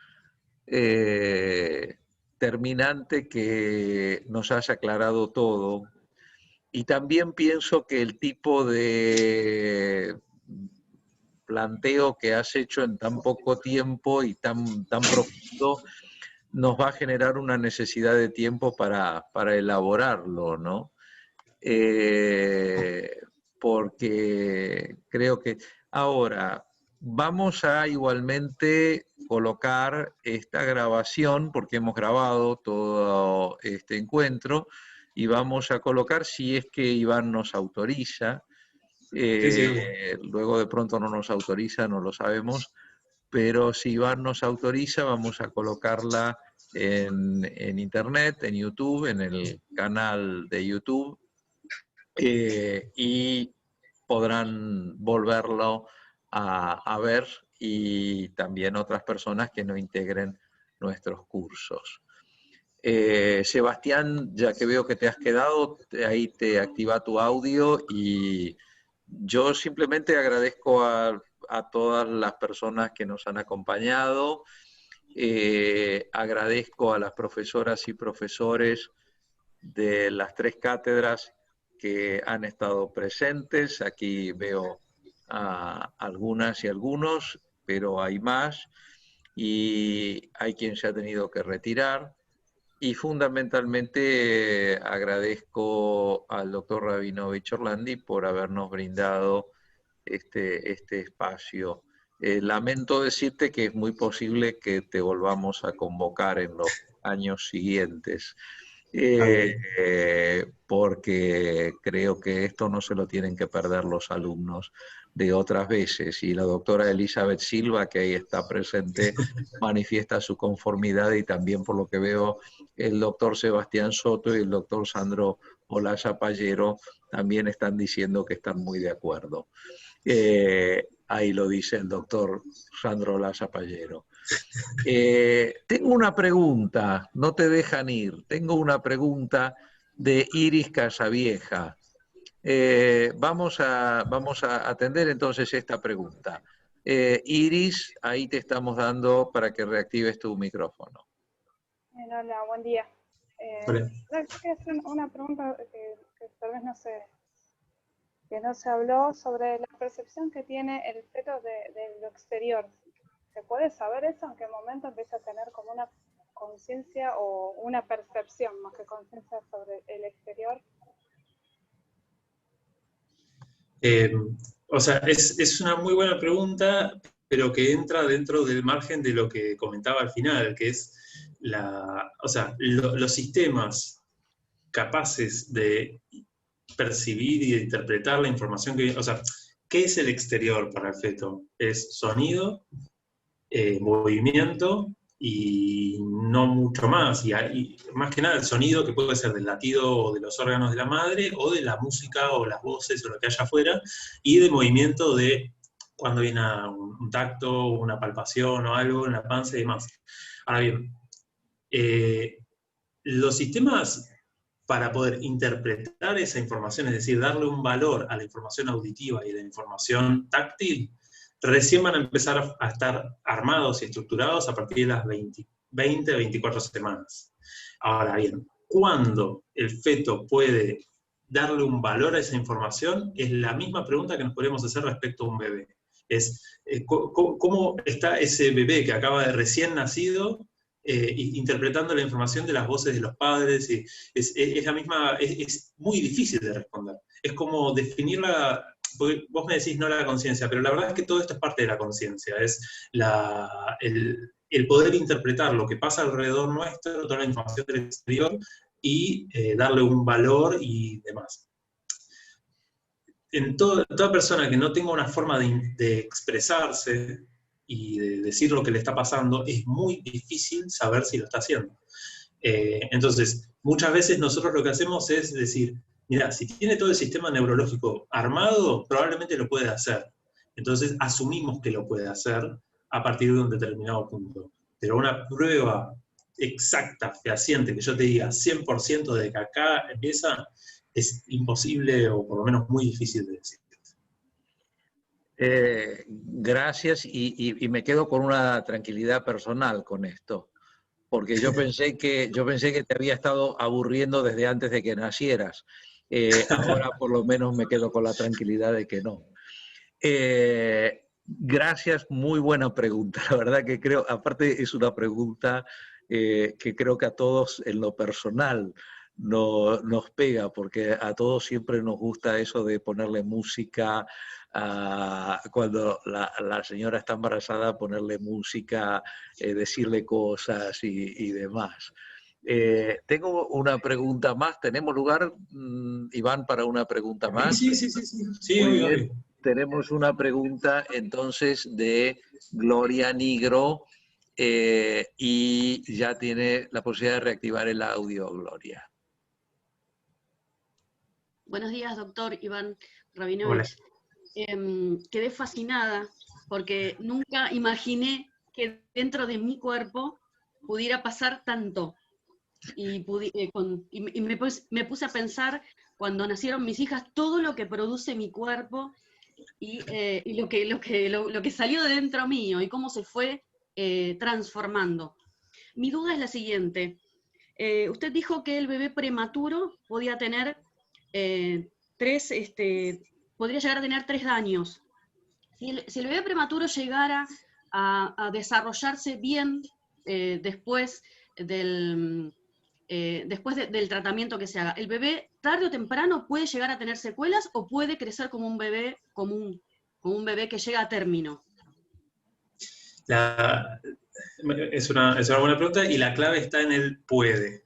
Speaker 1: terminante que nos has aclarado todo. Y también pienso que el tipo de planteo que has hecho en tan poco tiempo y tan profundo nos va a generar una necesidad de tiempo para elaborarlo, ¿no? Porque creo que ahora vamos a igualmente colocar esta grabación, porque hemos grabado todo este encuentro, y vamos a colocar, si es que Iván nos autoriza, luego de pronto no nos autoriza, no lo sabemos, pero si Iván nos autoriza, vamos a colocarla en internet, en YouTube, en el canal de YouTube, y podrán volverlo a ver, y también otras personas que no integren nuestros cursos. Sebastián, ya que veo que te has quedado, ahí te activa tu audio, y yo simplemente agradezco a todas las personas que nos han acompañado. Agradezco a las profesoras y profesores de las 3 cátedras que han estado presentes. Aquí veo a algunas y algunos, pero hay más, y hay quien se ha tenido que retirar. Y fundamentalmente agradezco al doctor Rabinovich Orlandi por habernos brindado este espacio. Lamento decirte que es muy posible que te volvamos a convocar en los años siguientes, porque creo que esto no se lo tienen que perder los alumnos de otras veces, y la doctora Elizabeth Silva, que ahí está presente, manifiesta su conformidad, y también, por lo que veo, el doctor Sebastián Soto y el doctor Sandro Olaza Pallero también están diciendo que están muy de acuerdo. Ahí lo dice el doctor Sandro Olaza Pallero. Tengo una pregunta, no te dejan ir. Tengo una pregunta de Iris Casavieja. Vamos a atender entonces esta pregunta. Iris, ahí te estamos dando para que reactives tu micrófono.
Speaker 4: Hola, buen día.
Speaker 3: Hola.
Speaker 4: Quería hacer una pregunta que tal vez no se habló sobre la percepción que tiene el feto de lo exterior. puede saber eso? ¿En qué momento empieza a tener como una conciencia o una percepción más que conciencia sobre el exterior?
Speaker 3: O sea, es una muy buena pregunta, pero que entra dentro del margen de lo que comentaba al final, que es los sistemas capaces de percibir y de interpretar la información que... O sea, ¿qué es el exterior para el feto? Es sonido, movimiento y no mucho más. Y más que nada el sonido, que puede ser del latido de los órganos de la madre, o de la música o las voces o lo que haya afuera, y de movimiento de cuando viene un tacto, una palpación o algo en la panza y demás. Ahora bien, los sistemas para poder interpretar esa información, es decir, darle un valor a la información auditiva y a la información táctil, recién van a empezar a estar armados y estructurados a partir de las 20, 24 semanas. Ahora bien, ¿cuándo el feto puede darle un valor a esa información? Es la misma pregunta que nos podemos hacer respecto a un bebé. Es, ¿cómo está ese bebé que acaba de recién nacido interpretando la información de las voces de los padres? Y es la misma, es muy difícil de responder. Es como definirla, porque vos me decís no la conciencia, pero la verdad es que todo esto es parte de la conciencia, es el poder interpretar lo que pasa alrededor nuestro, toda la información del exterior, y darle un valor y demás. En toda persona que no tenga una forma de expresarse y de decir lo que le está pasando, es muy difícil saber si lo está haciendo. Entonces, muchas veces nosotros lo que hacemos es decir, mira, si tiene todo el sistema neurológico armado, probablemente lo puede hacer. Entonces, asumimos que lo puede hacer a partir de un determinado punto. Pero una prueba exacta, fehaciente, que yo te diga 100% de que acá empieza, es imposible o por lo menos muy difícil de decir.
Speaker 1: Gracias, y me quedo con una tranquilidad personal con esto, porque yo pensé que te había estado aburriendo desde antes de que nacieras. Ahora por lo menos me quedo con la tranquilidad de que no. Gracias, muy buena pregunta. La verdad que creo, aparte es una pregunta que creo que a todos en lo personal nos pega, porque a todos siempre nos gusta eso de ponerle música, cuando la señora está embarazada, ponerle música, decirle cosas y demás. Tengo una pregunta más. ¿Tenemos lugar, Iván, para una pregunta más?
Speaker 3: Sí,
Speaker 1: Muy
Speaker 3: obvio.
Speaker 1: bien. Tenemos una pregunta entonces de Gloria Nigro, y ya tiene la posibilidad de reactivar el audio, Gloria.
Speaker 5: Buenos días, doctor Iván
Speaker 3: Hola.
Speaker 5: Rabinovich. Quedé fascinada porque nunca imaginé que dentro de mi cuerpo pudiera pasar tanto. Y me puse a pensar, cuando nacieron mis hijas, todo lo que produce mi cuerpo y lo que salió de dentro mío y cómo se fue transformando. Mi duda es la siguiente. Usted dijo que el bebé prematuro podía tener podría llegar a tener 3 daños. Si el bebé prematuro llegara a desarrollarse bien después del tratamiento que se haga, ¿el bebé tarde o temprano puede llegar a tener secuelas o puede crecer como un bebé común, como un bebé que llega a término?
Speaker 3: Es una buena pregunta y la clave está en el puede.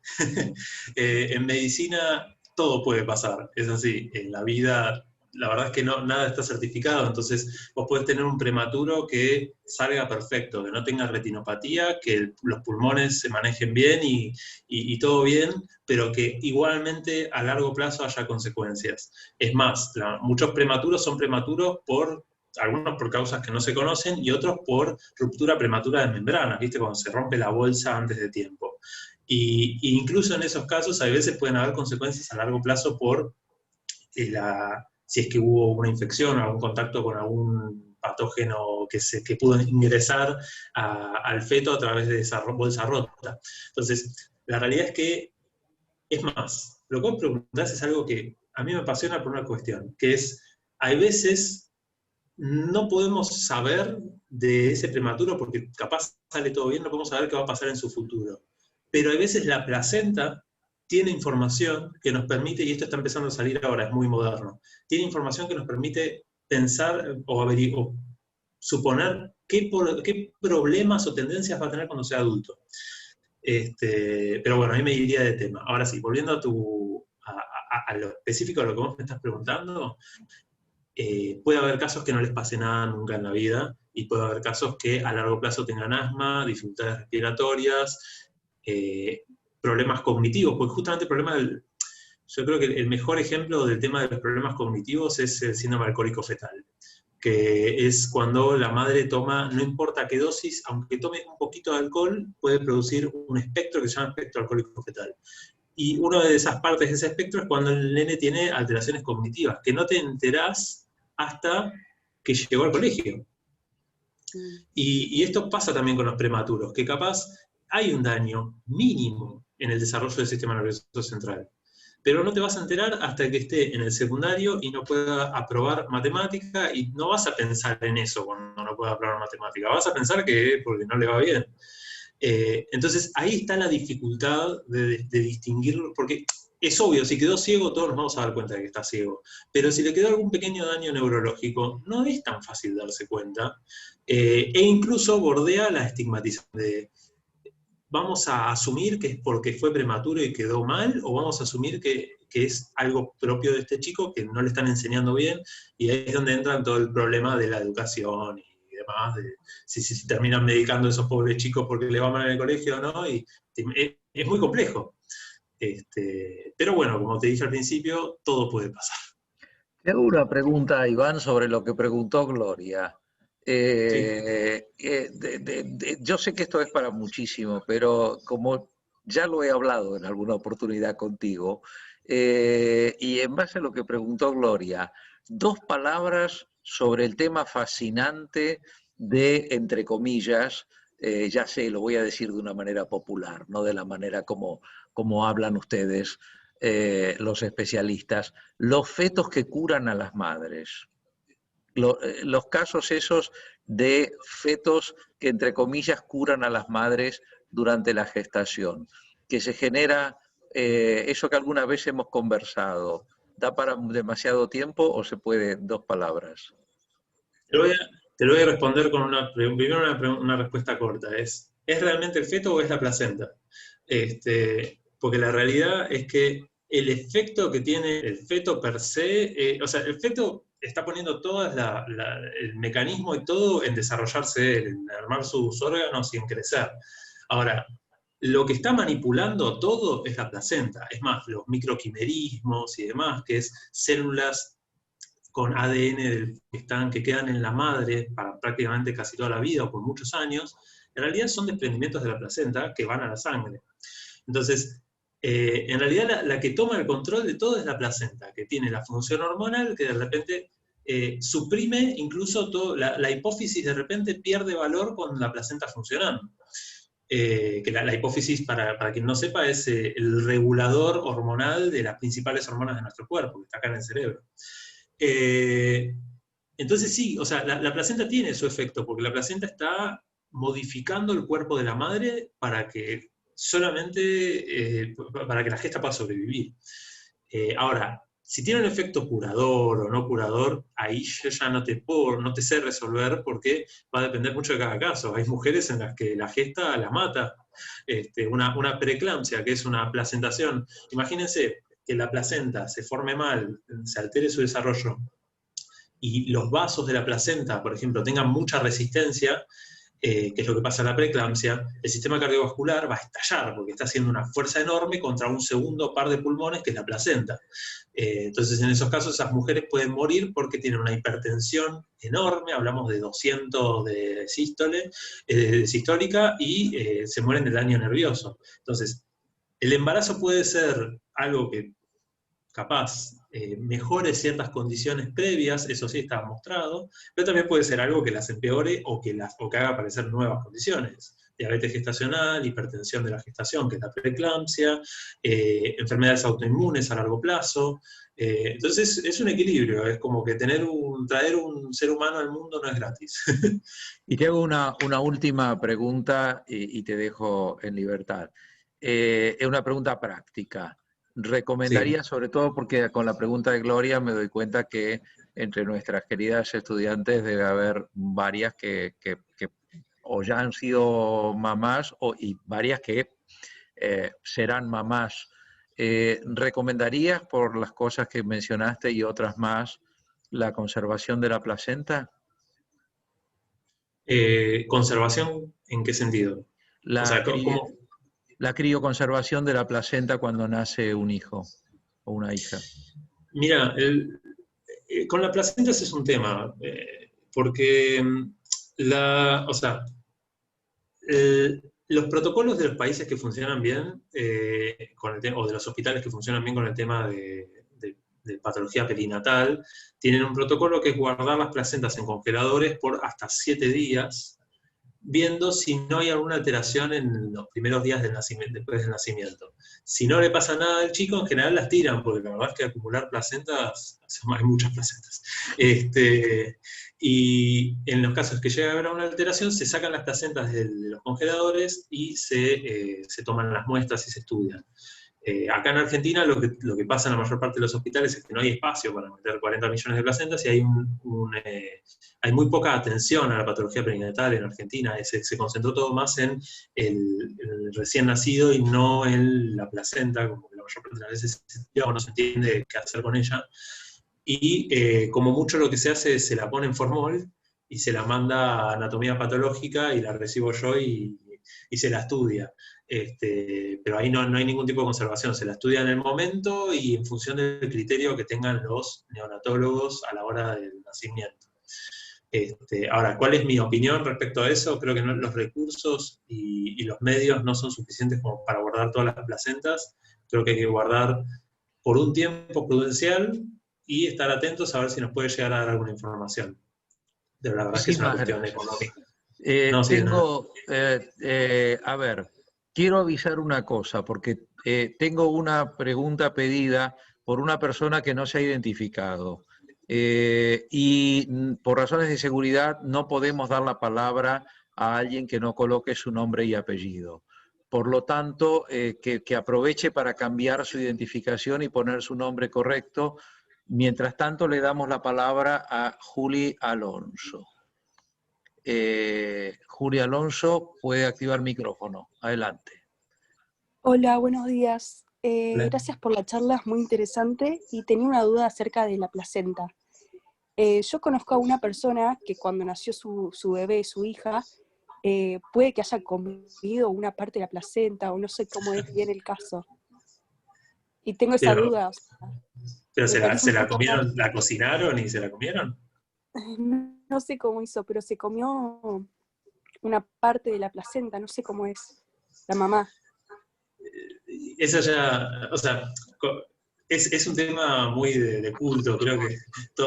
Speaker 3: En medicina todo puede pasar, es así. En la vida, la verdad es que nada está certificado, entonces vos podés tener un prematuro que salga perfecto, que no tenga retinopatía, que los pulmones se manejen bien y todo bien, pero que igualmente a largo plazo haya consecuencias. Es más, muchos prematuros son prematuros algunos por causas que no se conocen y otros por ruptura prematura de membranas, ¿viste? Cuando se rompe la bolsa antes de tiempo. Y incluso en esos casos, a veces pueden haber consecuencias a largo plazo por si es que hubo una infección o algún contacto con algún patógeno que pudo ingresar al feto a través de esa bolsa rota. Entonces, la realidad es que, es más, lo que vos preguntás es algo que a mí me apasiona por una cuestión, que es, hay veces no podemos saber de ese prematuro, porque capaz sale todo bien, no podemos saber qué va a pasar en su futuro. Pero a veces la placenta tiene información que nos permite, y esto está empezando a salir ahora, es muy moderno, tiene información que nos permite pensar o suponer qué problemas o tendencias va a tener cuando sea adulto. Pero bueno, ahí me iría de tema. Ahora sí, volviendo a lo específico de lo que vos me estás preguntando, puede haber casos que no les pase nada nunca en la vida, y puede haber casos que a largo plazo tengan asma, dificultades respiratorias, problemas cognitivos, porque justamente el problema yo creo que el mejor ejemplo del tema de los problemas cognitivos es el síndrome alcohólico fetal, que es cuando la madre toma, no importa qué dosis, aunque tome un poquito de alcohol, puede producir un espectro que se llama espectro alcohólico fetal. Y una de esas partes de ese espectro es cuando el nene tiene alteraciones cognitivas, que no te enterás hasta que llegó al colegio. Y esto pasa también con los prematuros, que capaz hay un daño mínimo en el desarrollo del sistema nervioso central, pero no te vas a enterar hasta que esté en el secundario y no pueda aprobar matemática, y no vas a pensar en eso cuando no pueda aprobar matemática, vas a pensar que porque no le va bien. Entonces ahí está la dificultad de distinguirlo, porque es obvio, si quedó ciego todos nos vamos a dar cuenta de que está ciego, pero si le quedó algún pequeño daño neurológico, no es tan fácil darse cuenta, e incluso bordea la estigmatización de ¿vamos a asumir que es porque fue prematuro y quedó mal, o vamos a asumir que es algo propio de este chico que no le están enseñando bien? Y ahí es donde entra todo el problema de la educación y demás, de si terminan medicando a esos pobres chicos porque le va mal en el colegio o no, y es muy complejo. Pero bueno, como te dije al principio, todo puede pasar.
Speaker 1: Te hago una pregunta, Iván, sobre lo que preguntó Gloria. Yo sé que esto es para muchísimo, pero como ya lo he hablado en alguna oportunidad contigo, y en base a lo que preguntó Gloria, 2 palabras sobre el tema fascinante de, entre comillas, ya sé, lo voy a decir de una manera popular, no de la manera como hablan ustedes, los especialistas, los fetos que curan a las madres. Los casos esos de fetos que, entre comillas, curan a las madres durante la gestación, que se genera eso que alguna vez hemos conversado. ¿Da para demasiado tiempo o se puede 2 palabras?
Speaker 3: Te lo voy a responder con primero una respuesta corta. ¿Es realmente el feto o es la placenta? Porque la realidad es que el efecto que tiene el feto per se, o sea, el feto está poniendo todo el mecanismo y todo en desarrollarse, en armar sus órganos y en crecer. Ahora, lo que está manipulando todo es la placenta. Es más, los microquimerismos y demás, que es células con ADN que quedan en la madre para prácticamente casi toda la vida o por muchos años, en realidad son desprendimientos de la placenta que van a la sangre. Entonces, en realidad la que toma el control de todo es la placenta, que tiene la función hormonal que de repente suprime incluso la hipófisis, de repente pierde valor con la placenta funcionando. Que la hipófisis, para quien no sepa, es el regulador hormonal de las principales hormonas de nuestro cuerpo, que está acá en el cerebro. Entonces sí, o sea, la placenta tiene su efecto, porque la placenta está modificando el cuerpo de la madre para que para que la gesta pueda sobrevivir. Ahora, si tiene un efecto curador o no curador, ahí yo ya no te sé resolver, porque va a depender mucho de cada caso. Hay mujeres en las que la gesta la mata. Una preeclampsia, que es una placentación. Imagínense que la placenta se forme mal, se altere su desarrollo, y los vasos de la placenta, por ejemplo, tengan mucha resistencia, que es lo que pasa en la preeclampsia, el sistema cardiovascular va a estallar, porque está haciendo una fuerza enorme contra un segundo par de pulmones, que es la placenta. Entonces, en esos casos, esas mujeres pueden morir porque tienen una hipertensión enorme, hablamos de 200 de sistólica, y se mueren de daño nervioso. Entonces, el embarazo puede ser algo que capaz mejore ciertas condiciones previas, eso sí está mostrado, pero también puede ser algo que las empeore o que haga aparecer nuevas condiciones, diabetes gestacional, hipertensión de la gestación, que es la preeclampsia, enfermedades autoinmunes a largo plazo. Entonces es un equilibrio, es como que traer un ser humano al mundo no es gratis.
Speaker 1: Y te hago una última pregunta y te dejo en libertad. Es una pregunta práctica. Recomendaría,
Speaker 3: Sí.
Speaker 1: sobre todo porque con la pregunta de Gloria me doy cuenta que entre nuestras queridas estudiantes debe haber varias que o ya han sido mamás y varias que serán mamás. ¿Recomendarías, por las cosas que mencionaste y otras más, la conservación de la placenta?
Speaker 3: ¿Conservación en qué sentido? O
Speaker 1: La,
Speaker 3: sea,
Speaker 1: cri
Speaker 3: ¿cómo?
Speaker 1: la crioconservación de la placenta cuando nace un hijo o una hija.
Speaker 3: Mira, con la placenta ese es un tema, porque o sea, los protocolos de los países que funcionan bien, o de los hospitales que funcionan bien con el tema de patología perinatal, tienen un protocolo que es guardar las placentas en congeladores por hasta 7 días, viendo si no hay alguna alteración en los primeros días del nacimiento, después del nacimiento. Si no le pasa nada al chico, en general las tiran, porque la verdad es que acumular placentas, hay muchas placentas. Y en los casos que llega a haber una alteración, se sacan las placentas de los congeladores y se toman las muestras y se estudian. Acá en Argentina lo que pasa en la mayor parte de los hospitales es que no hay espacio para meter 40 millones de placentas y hay muy poca atención a la patología perinatal en Argentina. Se concentró todo más en el recién nacido y no en la placenta, como que la mayor parte de las veces no se entiende qué hacer con ella. Y como mucho lo que se hace es se la pone en formol y se la manda a anatomía patológica y la recibo yo y se la estudia. Pero ahí no hay ningún tipo de conservación, se la estudia en el momento y en función del criterio que tengan los neonatólogos a la hora del nacimiento. Ahora, ¿cuál es mi opinión respecto a eso? Creo que los recursos y los medios no son suficientes como para guardar todas las placentas. Creo que hay que guardar por un tiempo prudencial y estar atentos a ver si nos puede llegar a dar alguna información. De la verdad es que es una
Speaker 1: Muchísimas
Speaker 3: cuestión
Speaker 1: gracias.
Speaker 3: económica. No, sí,
Speaker 1: A ver, quiero avisar una cosa, porque tengo una pregunta pedida por una persona que no se ha identificado. Y por razones de seguridad no podemos dar la palabra a alguien que no coloque su nombre y apellido. Por lo tanto, que aproveche para cambiar su identificación y poner su nombre correcto. Mientras tanto, le damos la palabra a Juli Alonso. Juli Alonso puede activar micrófono. Adelante.
Speaker 6: Hola, buenos días. Gracias por la charla, es muy interesante y tenía una duda acerca de la placenta. Yo conozco a una persona que cuando nació su bebé, su hija, puede que haya comido una parte de la placenta o no sé cómo es bien el caso. Y tengo esa duda.
Speaker 3: Pero
Speaker 6: Me
Speaker 3: se la
Speaker 6: parece
Speaker 3: comieron, la cocinaron y se la comieron.
Speaker 6: No sé cómo hizo, pero se comió una parte de la placenta, no sé cómo es la mamá.
Speaker 3: Eso ya, o sea, es un tema muy de culto, creo que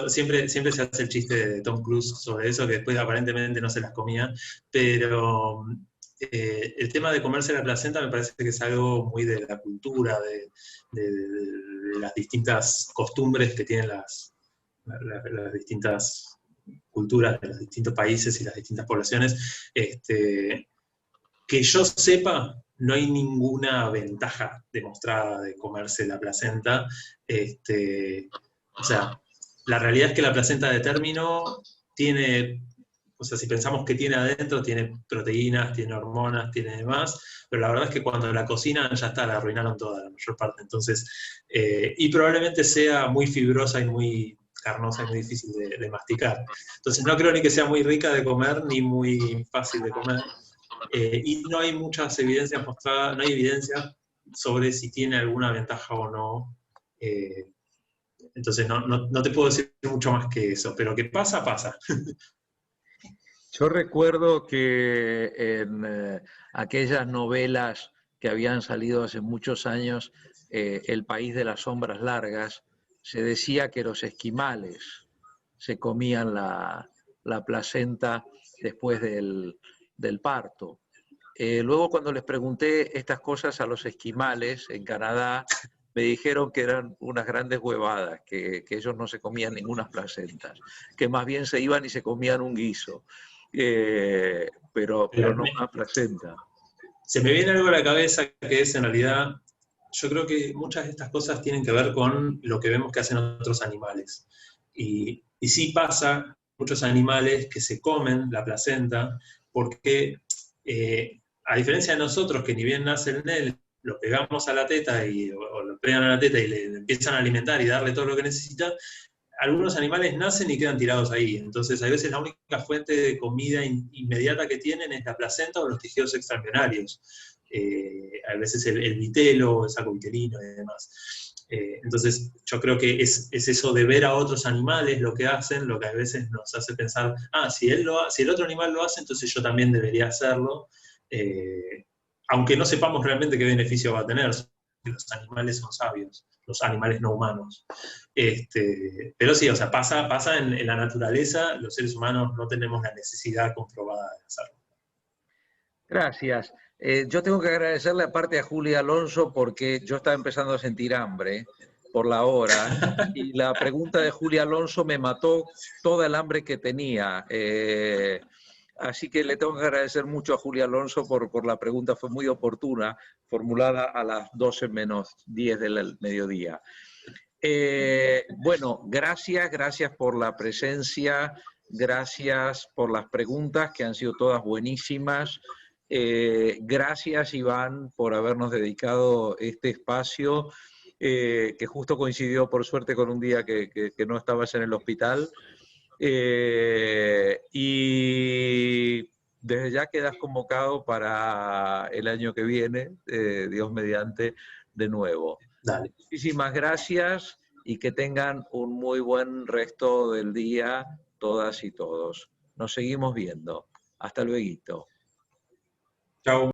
Speaker 3: siempre se hace el chiste de Tom Cruise sobre eso, que después aparentemente no se las comía, pero el tema de comerse la placenta me parece que es algo muy de la cultura, de las distintas costumbres que tienen las distintas culturas de los distintos países y las distintas poblaciones. Que yo sepa, no hay ninguna ventaja demostrada de comerse la placenta. O sea, la realidad es que la placenta de término tiene, o sea, si pensamos que tiene adentro, tiene proteínas, tiene hormonas, tiene demás, pero la verdad es que cuando la cocinan ya está, la arruinaron toda, la mayor parte. Entonces, y probablemente sea muy fibrosa y muy carnosa y muy difícil de masticar. Entonces no creo ni que sea muy rica de comer, ni muy fácil de comer. Y no hay muchas evidencias mostradas, no hay evidencia sobre si tiene alguna ventaja o no. Entonces no te puedo decir mucho más que eso, pero que pasa, pasa.
Speaker 1: Yo recuerdo que en aquellas novelas que habían salido hace muchos años, El País de las Sombras Largas, se decía que los esquimales se comían la placenta después del parto. Luego cuando les pregunté estas cosas a los esquimales en Canadá, me dijeron que eran unas grandes huevadas, que ellos no se comían ninguna placentas, que más bien se iban y se comían un guiso, pero no una placenta.
Speaker 3: Se me viene algo a la cabeza que es en realidad, yo creo que muchas de estas cosas tienen que ver con lo que vemos que hacen otros animales. Y sí pasa, muchos animales que se comen la placenta, porque a diferencia de nosotros, que ni bien nace el nene, lo pegamos a la teta o lo pegan a la teta y le empiezan a alimentar y darle todo lo que necesita, algunos animales nacen y quedan tirados ahí. Entonces, a veces la única fuente de comida inmediata que tienen es la placenta o los tejidos extraembrionarios. A veces el vitelo, el saco vitelino y demás. Entonces, yo creo que es eso de ver a otros animales lo que hacen, lo que a veces nos hace pensar, si el otro animal lo hace, entonces yo también debería hacerlo, aunque no sepamos realmente qué beneficio va a tener. Los animales son sabios, los animales no humanos. Pero sí, o sea, pasa en la naturaleza, los seres humanos no tenemos la necesidad comprobada de hacerlo.
Speaker 1: Gracias. Yo tengo que agradecerle aparte a Julia Alonso porque yo estaba empezando a sentir hambre por la hora y la pregunta de Julia Alonso me mató toda el hambre que tenía. Así que le tengo que agradecer mucho a Julia Alonso por la pregunta, fue muy oportuna, formulada a las 12 menos 10 del mediodía. Bueno, gracias por la presencia, gracias por las preguntas que han sido todas buenísimas. Gracias, Iván, por habernos dedicado este espacio, que justo coincidió, por suerte, con un día que no estabas en el hospital. Y desde ya quedas convocado para el año que viene, Dios mediante, de nuevo.
Speaker 3: Dale.
Speaker 1: Muchísimas gracias y que tengan un muy buen resto del día, todas y todos. Nos seguimos viendo. Hasta luego.
Speaker 3: Chao.